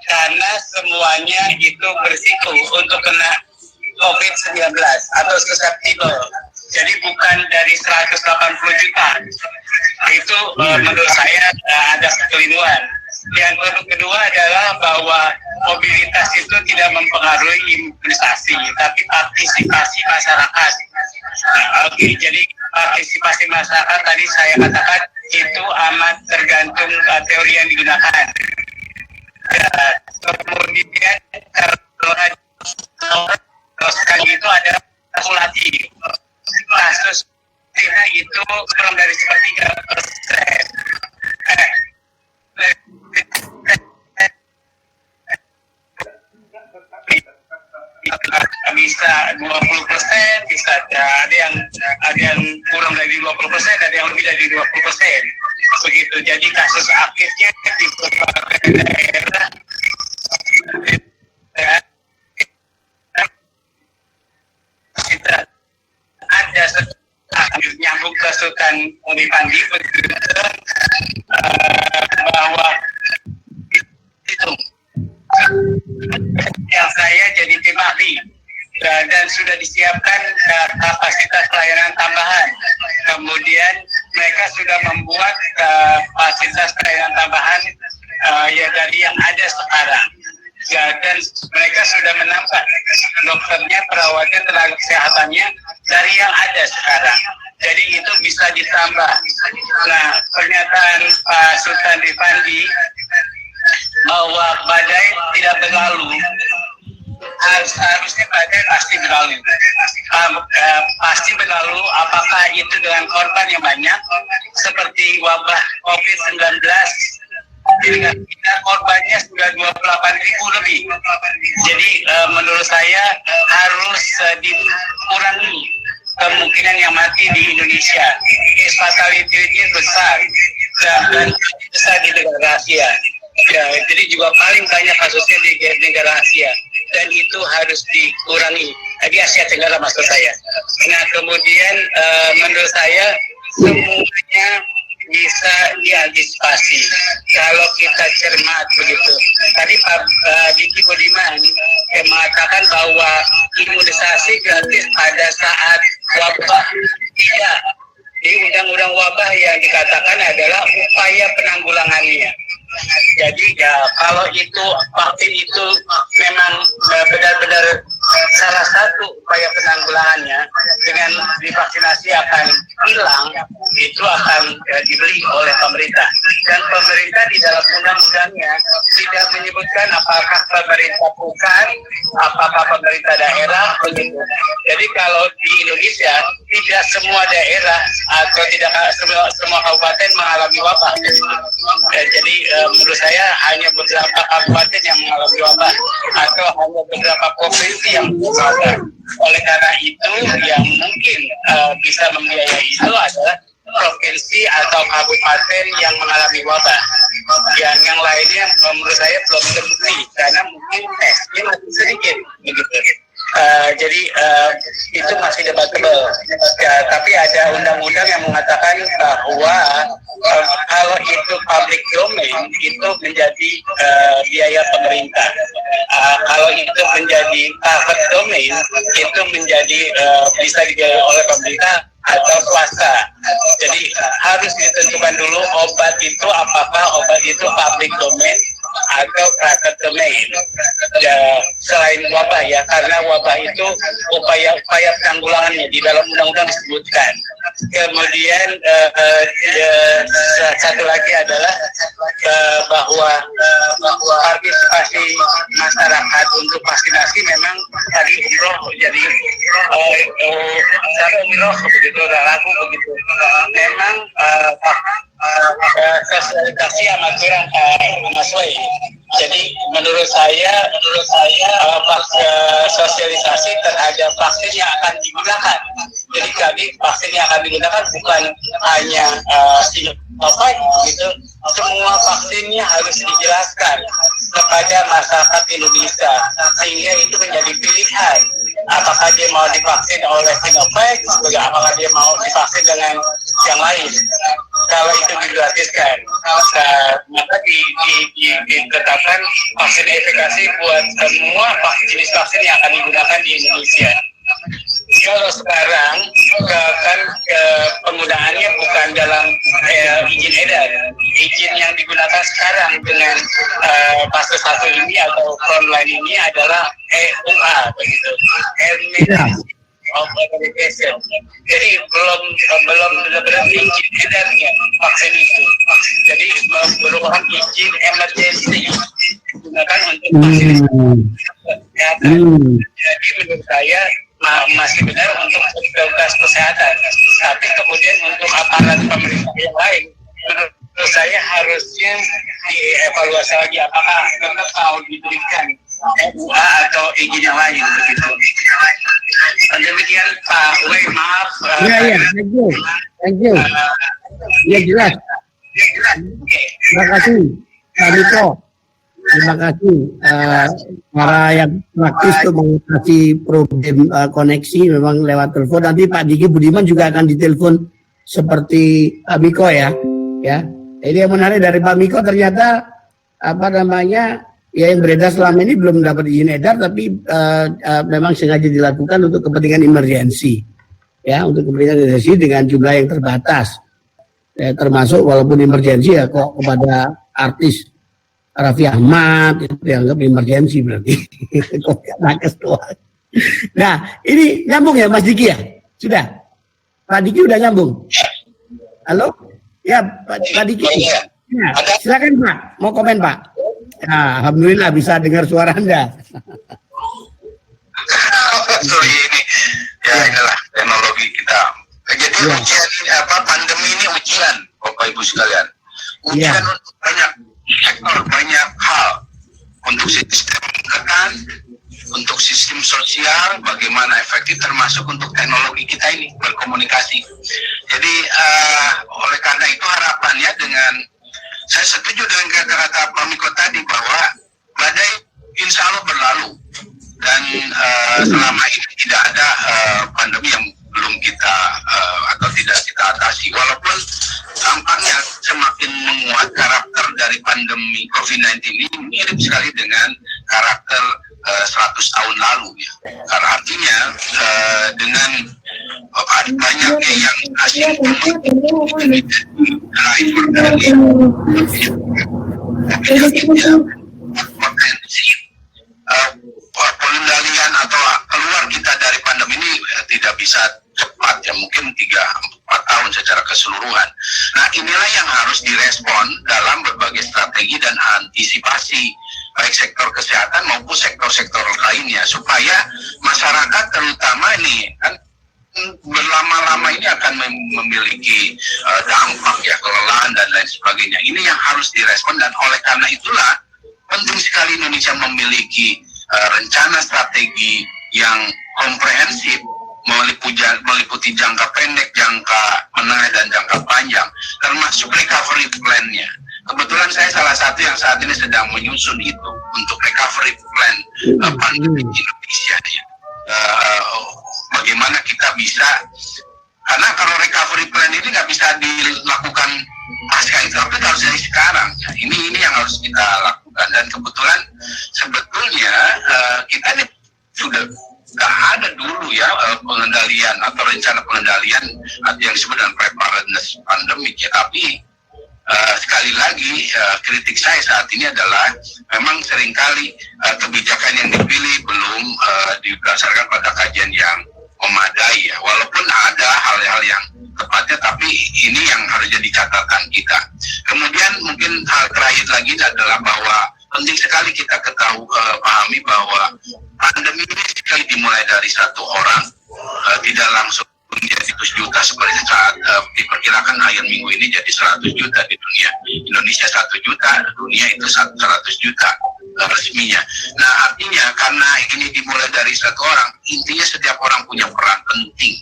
karena semuanya itu berisiko untuk kena COVID-19 atau susceptible. Jadi bukan dari 180 juta. Itu menurut saya ada kekeliruan. Yang kedua adalah bahwa mobilitas itu tidak mempengaruhi imunisasi, tapi partisipasi masyarakat. Oke, jadi partisipasi masyarakat tadi saya katakan itu amat tergantung teori yang digunakan. Kemudian kalau sekali itu ada kalkulasi kasus itu kurang dari 1/3. Bisa 20%, bisa ada yang kurang dari 20%, ada yang lebih dari 20%. Begitu. Jadi kasus aktifnya di beberapa daerah kita ada nyambung ke Sultan Rifandi bahwa itu yang saya jadi tim ahli dan sudah disiapkan kapasitas pelayanan tambahan. Kemudian mereka sudah membuat fasilitas pelayanan tambahan ya dari yang ada sekarang. Ya, dan mereka sudah menambah dokternya, perawatnya, tenaga kesehatannya dari yang ada sekarang. Jadi itu bisa ditambah. Nah, pernyataan Pak Sultan Rifandi bahwa badai tidak berlalu, harusnya badai pasti berlalu. Pasti berlalu. Apakah itu dengan korban yang banyak seperti wabah COVID-19? Jadi kita korbannya sudah 28.000 lebih. Jadi menurut saya harus dikurangi kemungkinan yang mati di Indonesia. Case fatality ini besar dan besar di negara Asia. Ya, jadi juga paling banyak kasusnya di negara Asia dan itu harus dikurangi di Asia Tenggara maksud saya. Nah kemudian menurut saya semuanya bisa diantisipasi kalau kita cermat begitu. Tadi Pak Diki Budiman mengatakan bahwa imunisasi gratis pada saat wabah. Tidak. Di undang-undang wabah yang dikatakan adalah upaya penanggulangannya. Jadi ya kalau itu vaksin itu memang benar-benar salah satu upaya penanggulangannya dengan divaksinasi akan hilang, itu akan dibeli oleh pemerintah. Dan pemerintah di dalam undang-undangnya tidak menyebutkan apakah pemerintah pusat, apakah pemerintah daerah begitu. Jadi kalau di Indonesia tidak semua daerah atau tidak semua kabupaten mengalami wabah. Jadi menurut saya hanya beberapa kabupaten yang mengalami wabah atau hanya beberapa provinsi yang wabah. Oleh karena itu yang mungkin bisa membiayai itu adalah provinsi atau kabupaten yang mengalami wabah. Yang lainnya menurut saya belum terbukti karena mungkin tesnya masih sedikit begitu. Jadi itu masih debatable. Ya, tapi ada undang-undang yang mengatakan bahwa kalau itu public domain itu menjadi biaya pemerintah. Kalau itu menjadi private domain itu menjadi bisa dibiayai oleh pemerintah atau swasta. Jadi harus ditentukan dulu obat itu apakah obat itu public domain atau private domain. Ya, selain wabah ya, karena wabah itu upaya penanggulangannya di dalam undang-undang disebutkan. Kemudian satu lagi adalah bahwa partisipasi masyarakat untuk vaksinasi memang tadi umroh jadi cara umroh begitu ragu begitu. Memang sosialisasi amat kurang Mas Wei. Jadi menurut saya sosialisasi terhadap vaksin yang akan digunakan. Jadi kami vaksin yang akan digunakan bukan hanya Sinovac gitu, semua vaksinnya harus dijelaskan kepada masyarakat Indonesia sehingga itu menjadi pilihan. Apakah dia mau divaksin oleh Sinovac, apakah dia mau divaksin dengan yang lain. Kalau itu digratiskan, maka ditetapkan vaksin efikasi buat semua jenis vaksin yang akan digunakan di Indonesia. Kalau sekarang kan penggunaannya bukan dalam izin edar, izin yang digunakan sekarang dengan fase 1 ini atau frontline ini adalah EUA begitu, of Authorization. Jadi belum benar-benar izin edarnya vaksin itu. Jadi merupakan izin emergency digunakan untuk vaksin kesehatan. Jadi menurut saya masih benar untuk fasilitas kesehatan. Tapi kemudian untuk aparat pemerintah yang lain, menurut saya harusnya dievaluasi lagi apakah tetap mau diberikan EUA atau izin yang lain begitu. Demikian Pak Wei, maaf. Iya, thank you. Ya jelas. Terima kasih Pak Niko. Terima kasih para yang praktis untuk mengatasi problem koneksi memang lewat telepon. Nanti Pak Diki Budiman juga akan ditelepon seperti Pak Miko ya. Ini yang menarik dari Pak Miko ternyata ya yang beredar selama ini belum dapat izin edar tapi memang sengaja dilakukan untuk kepentingan emergensi. Ya, untuk kepentingan emergensi dengan jumlah yang terbatas. Termasuk walaupun emergensi ya kok kepada artis Raffi Ahmad itu dianggap emergensi berarti. Kok nakes doang. Nah, ini nyambung ya Mas Diki ya? Sudah? Pak Diki udah nyambung? Halo? Ya, Pak Diki. Ya, silakan Pak, mau komen Pak. Nah, alhamdulillah bisa dengar suara Anda. Sorry ini, ya inilah teknologi kita. Jadi ujian ini pandemi ini ujian, Bapak Ibu sekalian. Ujian untuk banyak sektor, banyak hal. Untuk sistem kesehatan, untuk sistem sosial, bagaimana efektif, termasuk untuk teknologi kita ini berkomunikasi. Jadi oleh karena itu harapannya dengan, saya setuju dengan kata-kata Pak Miko tadi bahwa badai insya Allah berlalu, dan selama ini tidak ada pandemi yang belum kita atau tidak kita atasi, walaupun tampaknya semakin menguat karakter dari pandemi COVID-19 ini mirip sekali dengan karakter 100 tahun lalu ya. Karena artinya dengan banyaknya yang asing pengendalian atau keluar kita dari pandemi ini tidak bisa cepat ya, mungkin 3-4 tahun secara keseluruhan. Nah, inilah yang harus direspon dalam berbagai strategi dan antisipasi baik sektor kesehatan maupun sektor-sektor lainnya, supaya masyarakat terutama ini kan berlama-lama ini akan memiliki dampak ya, kelelahan dan lain sebagainya. Ini yang harus direspon, dan oleh karena itulah penting sekali Indonesia memiliki rencana strategi yang komprehensif, meliputi jangka pendek, jangka menengah, dan jangka panjang, termasuk recovery plan-nya. Kebetulan saya salah satu yang saat ini sedang menyusun itu untuk recovery plan pandemi Indonesia. Bagaimana kita bisa, karena kalau recovery plan ini nggak bisa dilakukan pasca itu, tapi harus dari sekarang. Ya, ini yang harus kita lakukan, dan kebetulan sebetulnya kita ini sudah nggak ada dulu ya pengendalian atau rencana pengendalian yang disebut dengan preparedness pandemic ya. Tapi sekali lagi kritik saya saat ini adalah memang seringkali kebijakan yang dipilih belum didasarkan pada kajian yang memadai ya. Walaupun ada hal-hal yang tepatnya, tapi ini yang harus jadi catatan kita. Kemudian mungkin hal terakhir lagi adalah bahwa penting sekali kita pahami bahwa pandemi ini sekali dimulai dari satu orang, tidak langsung menjadi 100 juta seperti saat diperkirakan akhir minggu ini jadi 100 juta di dunia. Indonesia 1 juta, dunia itu 100 juta resminya. Nah, artinya karena ini dimulai dari satu orang, intinya setiap orang punya peran penting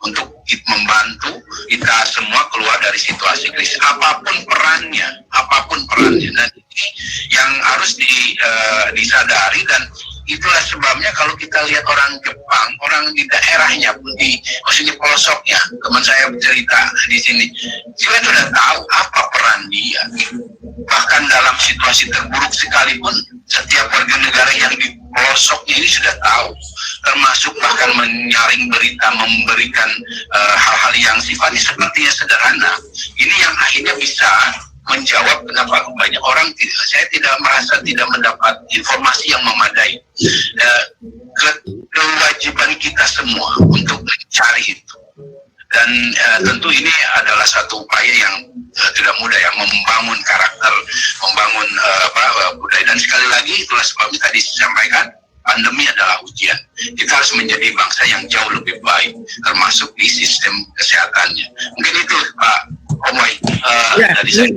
untuk membantu kita semua keluar dari situasi krisis, apapun perannya. Dan ini yang harus disadari, dan itulah sebabnya kalau kita lihat orang Jepang, orang di daerahnya pun, maksudnya pelosoknya, teman saya bercerita di sini, dia sudah tahu apa peran dia. Bahkan dalam situasi terburuk sekalipun, setiap warga negara yang di pelosoknya ini sudah tahu, termasuk bahkan menyaring berita, memberikan hal-hal yang sifatnya sepertinya sederhana. Ini yang akhirnya bisa menjawab kenapa banyak orang saya tidak merasa tidak mendapat informasi yang memadai. Kewajiban kita semua untuk mencari itu, dan tentu ini adalah satu upaya yang tidak mudah ya, membangun karakter, membangun budaya. Dan sekali lagi itulah sebabnya tadi saya sampaikan, pandemi adalah ujian. Kita harus menjadi bangsa yang jauh lebih baik, termasuk di sistem kesehatannya. Mungkin itu Pak Omai dari saya.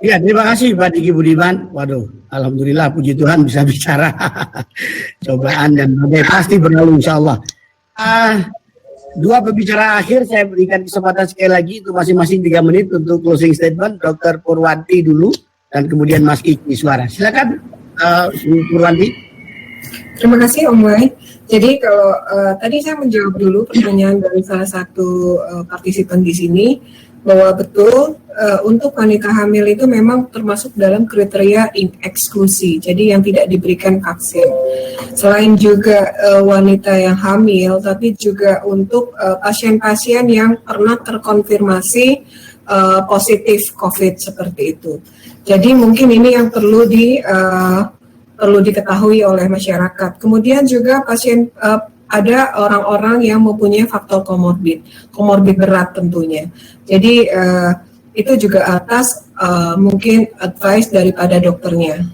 Ya, terima kasih Pak Diki Budiman. Waduh, alhamdulillah, puji Tuhan bisa bicara. Cobaan dan badai pasti berlalu insya Allah. Dua pembicara akhir saya berikan kesempatan sekali lagi untuk masing-masing 3 menit untuk closing statement. Dr. Purwanti dulu, dan kemudian Mas Kiki Suara. Silakan Purwanti. Terima kasih Om Wai. Jadi kalau tadi saya menjawab dulu pertanyaan dari salah satu partisipan di sini, bahwa betul untuk wanita hamil itu memang termasuk dalam kriteria eksklusi, jadi yang tidak diberikan vaksin. Selain juga wanita yang hamil, tapi juga untuk pasien-pasien yang pernah terkonfirmasi positif COVID seperti itu. Jadi mungkin ini yang perlu diketahui oleh masyarakat. Kemudian juga pasien ada orang-orang yang mempunyai faktor komorbid berat tentunya. Jadi itu juga atas mungkin advice daripada dokternya.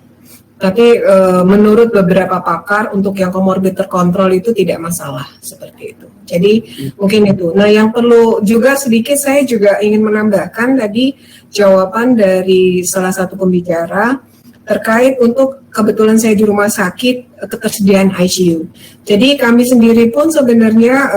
Tapi menurut beberapa pakar, untuk yang komorbid terkontrol itu tidak masalah seperti itu. Jadi mungkin itu. Nah, yang perlu juga sedikit saya juga ingin menambahkan tadi jawaban dari salah satu pembicara terkait untuk kebetulan saya di rumah sakit, ketersediaan ICU. Jadi kami sendiri pun sebenarnya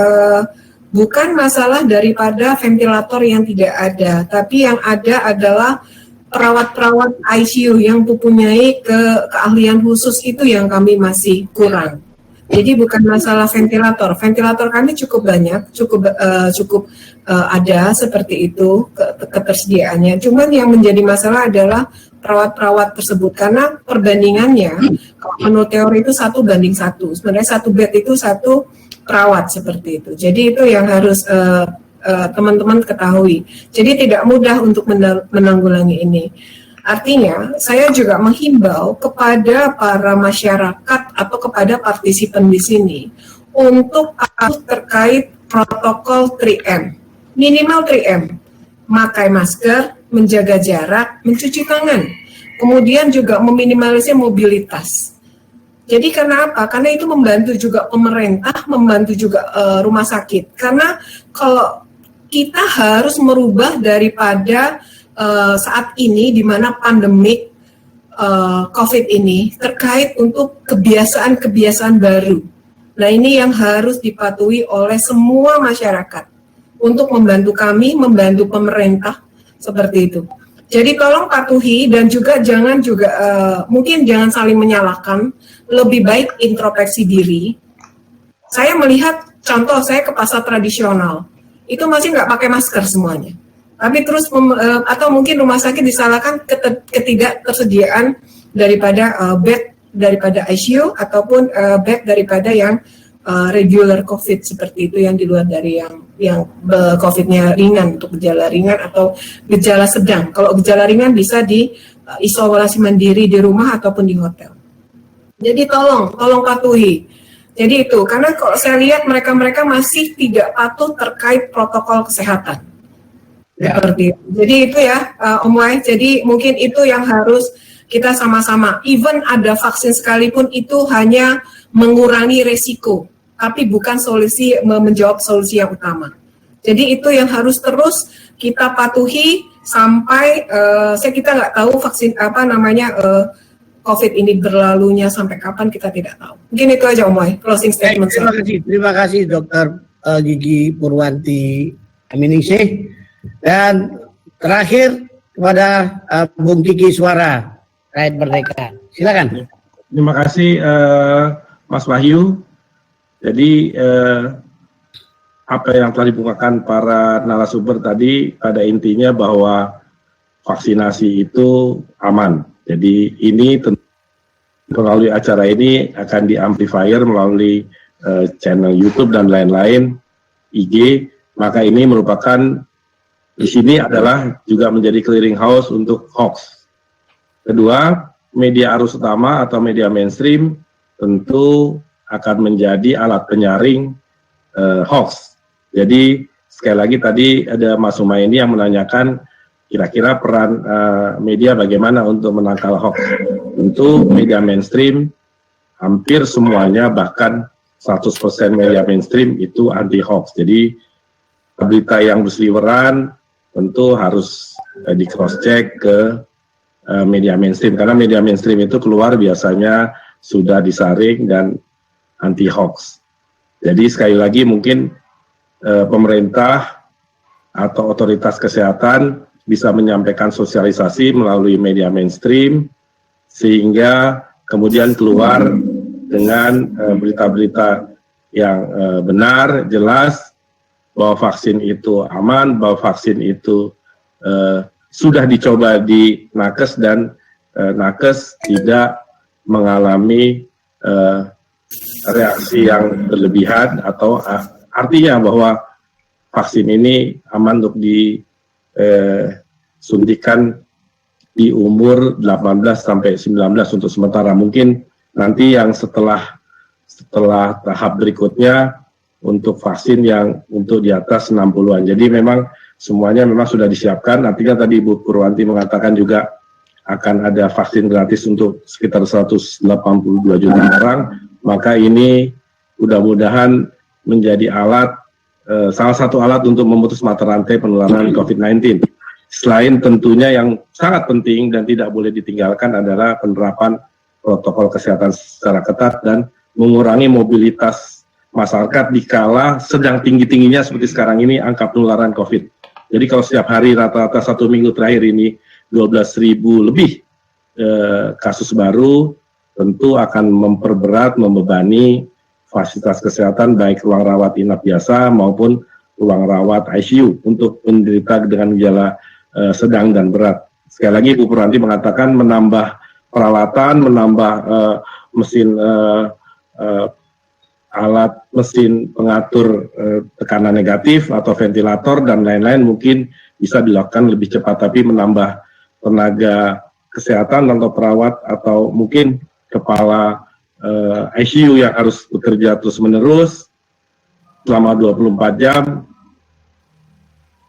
bukan masalah daripada ventilator yang tidak ada, tapi yang ada adalah perawat-perawat ICU yang mempunyai keahlian khusus itu yang kami masih kurang. Jadi bukan masalah ventilator. Ventilator kami cukup banyak, cukup ada seperti itu ketersediaannya. Cuman yang menjadi masalah adalah perawat-perawat tersebut, karena perbandingannya kalau menurut teori itu 1:1. Sebenarnya 1 bed itu 1 perawat seperti itu. Jadi itu yang harus teman-teman ketahui. Jadi tidak mudah untuk menanggulangi ini. Artinya, saya juga menghimbau kepada para masyarakat atau kepada partisipan di sini untuk terkait protokol 3M. Minimal 3M. Memakai masker, menjaga jarak, mencuci tangan. Kemudian juga meminimalisir mobilitas. Jadi karena apa? Karena itu membantu juga pemerintah, membantu juga rumah sakit. Karena kalau kita harus merubah daripada saat ini di mana pandemik COVID ini terkait untuk kebiasaan-kebiasaan baru. Nah ini yang harus dipatuhi oleh semua masyarakat untuk membantu kami, membantu pemerintah seperti itu. Jadi tolong patuhi dan juga jangan mungkin jangan saling menyalahkan, lebih baik introspeksi diri. Saya melihat contoh saya ke pasar tradisional, itu masih nggak pakai masker semuanya. Tapi terus atau mungkin rumah sakit disalahkan ketidaktersediaan daripada bed daripada ICU ataupun bed daripada yang regular COVID seperti itu, yang di luar dari yang COVID-nya ringan, untuk gejala ringan atau gejala sedang. Kalau gejala ringan bisa diisolasi mandiri di rumah ataupun di hotel. Jadi tolong patuhi. Jadi itu, karena kalau saya lihat mereka masih tidak patuh terkait protokol kesehatan. Seperti itu. Jadi itu ya, Om Wai. Jadi mungkin itu yang harus kita sama-sama. Even ada vaksin sekalipun itu hanya mengurangi resiko, tapi bukan solusi menjawab solusi yang utama. Jadi itu yang harus terus kita patuhi sampai kita nggak tahu vaksin COVID ini berlalunya sampai kapan, kita tidak tahu. Mungkin itu aja Om Wai, closing statement. Terima kasih Dr. Gigi Purwanti Aminingse. Dan terakhir kepada Bung Kiki Suara Rakyat Merdeka. Silakan. Terima kasih Mas Wahyu. Jadi apa yang telah dibukakan para narasumber tadi pada intinya bahwa vaksinasi itu aman. Jadi ini melalui acara ini akan diamplifier melalui channel YouTube dan lain-lain, IG. Maka ini merupakan di sini adalah juga menjadi clearing house untuk hoax. Kedua, media arus utama atau media mainstream tentu akan menjadi alat penyaring hoax. Jadi sekali lagi tadi ada Mas Humayni yang menanyakan kira-kira peran media bagaimana untuk menangkal hoax. Tentu media mainstream hampir semuanya, bahkan 100% media mainstream itu anti hoax. Jadi berita yang berseliweran tentu harus di cross check ke media mainstream, karena media mainstream itu keluar biasanya sudah disaring dan anti hoax. Jadi sekali lagi mungkin pemerintah atau otoritas kesehatan bisa menyampaikan sosialisasi melalui media mainstream sehingga kemudian keluar dengan berita-berita yang benar, jelas, bahwa vaksin itu aman, bahwa vaksin itu sudah dicoba di nakes dan nakes tidak mengalami reaksi yang berlebihan, atau artinya bahwa vaksin ini aman untuk disuntikan di umur 18 sampai 19 untuk sementara. Mungkin nanti yang setelah tahap berikutnya untuk vaksin yang untuk di atas 60-an. Jadi memang semuanya memang sudah disiapkan. Nantinya tadi Bu Purwanti mengatakan juga akan ada vaksin gratis untuk sekitar 182 juta orang. Maka ini mudah-mudahan menjadi alat, salah satu alat untuk memutus mata rantai penularan COVID-19. Selain tentunya yang sangat penting dan tidak boleh ditinggalkan adalah penerapan protokol kesehatan secara ketat dan mengurangi mobilitas masyarakat dikala sedang tinggi-tingginya seperti sekarang ini angka penularan COVID. Jadi kalau setiap hari rata-rata 1 minggu terakhir ini 12.000 lebih kasus baru, tentu akan memperberat, membebani fasilitas kesehatan baik ruang rawat inap biasa maupun ruang rawat ICU untuk penderita dengan gejala sedang dan berat. Sekali lagi Bu Purwanti mengatakan menambah peralatan, menambah mesin alat mesin pengatur tekanan negatif atau ventilator dan lain-lain mungkin bisa dilakukan lebih cepat, tapi menambah tenaga kesehatan atau perawat atau mungkin kepala ICU yang harus bekerja terus-menerus selama 24 jam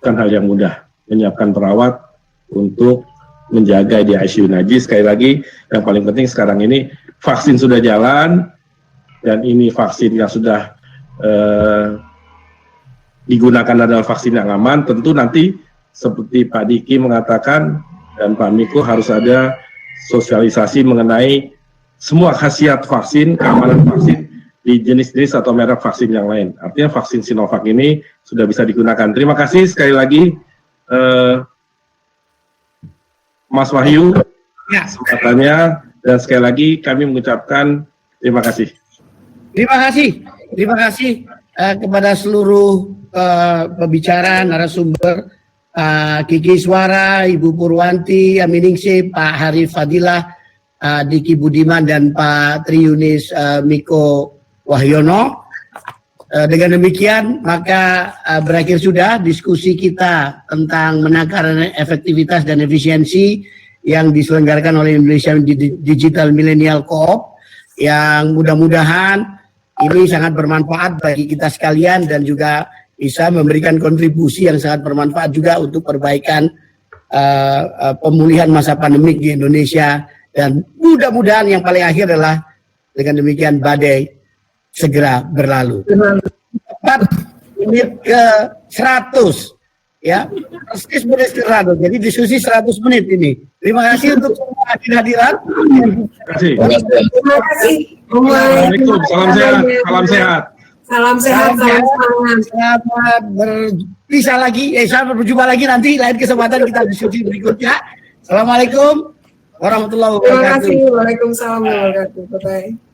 bukan hal yang mudah, menyiapkan perawat untuk menjaga di ICU. Najis sekali lagi yang paling penting sekarang ini vaksin sudah jalan dan ini vaksin yang sudah digunakan adalah vaksin yang aman. Tentu nanti seperti Pak Diki mengatakan dan Pak Miko harus ada sosialisasi mengenai semua khasiat vaksin, keamanan vaksin di jenis-jenis atau merek vaksin yang lain. Artinya vaksin Sinovac ini sudah bisa digunakan. Terima kasih sekali lagi Mas Wahyu kesempatannya dan sekali lagi kami mengucapkan terima kasih. Terima kasih kepada seluruh pembicara, narasumber, Kiki Iswara, Ibu Purwanti, Aminingse, Pak Harif Fadilah, Diki Budiman, dan Pak Triunis Miko Wahyono. Dengan demikian, maka berakhir sudah diskusi kita tentang menakar efektivitas dan efisiensi yang diselenggarakan oleh Indonesia Digital Millennial Co-op, yang mudah-mudahan ini sangat bermanfaat bagi kita sekalian dan juga bisa memberikan kontribusi yang sangat bermanfaat juga untuk perbaikan pemulihan masa pandemik di Indonesia, dan mudah-mudahan yang paling akhir adalah dengan demikian badai segera berlalu. Tepat menit ke 100 ya, persis menit ke 100. Jadi diskusi 100 menit ini. Terima kasih untuk semua hadirat. Terima kasih. Terima kasih. Assalamualaikum, salam sehat, salam sehat. Salam sehat, salam semangat. Selamat berpisah lagi, selamat berjumpa lagi nanti lain kesempatan kita diskusi berikutnya. Assalamualaikum warahmatullahi wabarakatuh. Terima kasih. Waalaikumsalam warahmatullahi wabarakatuh. Bye-bye.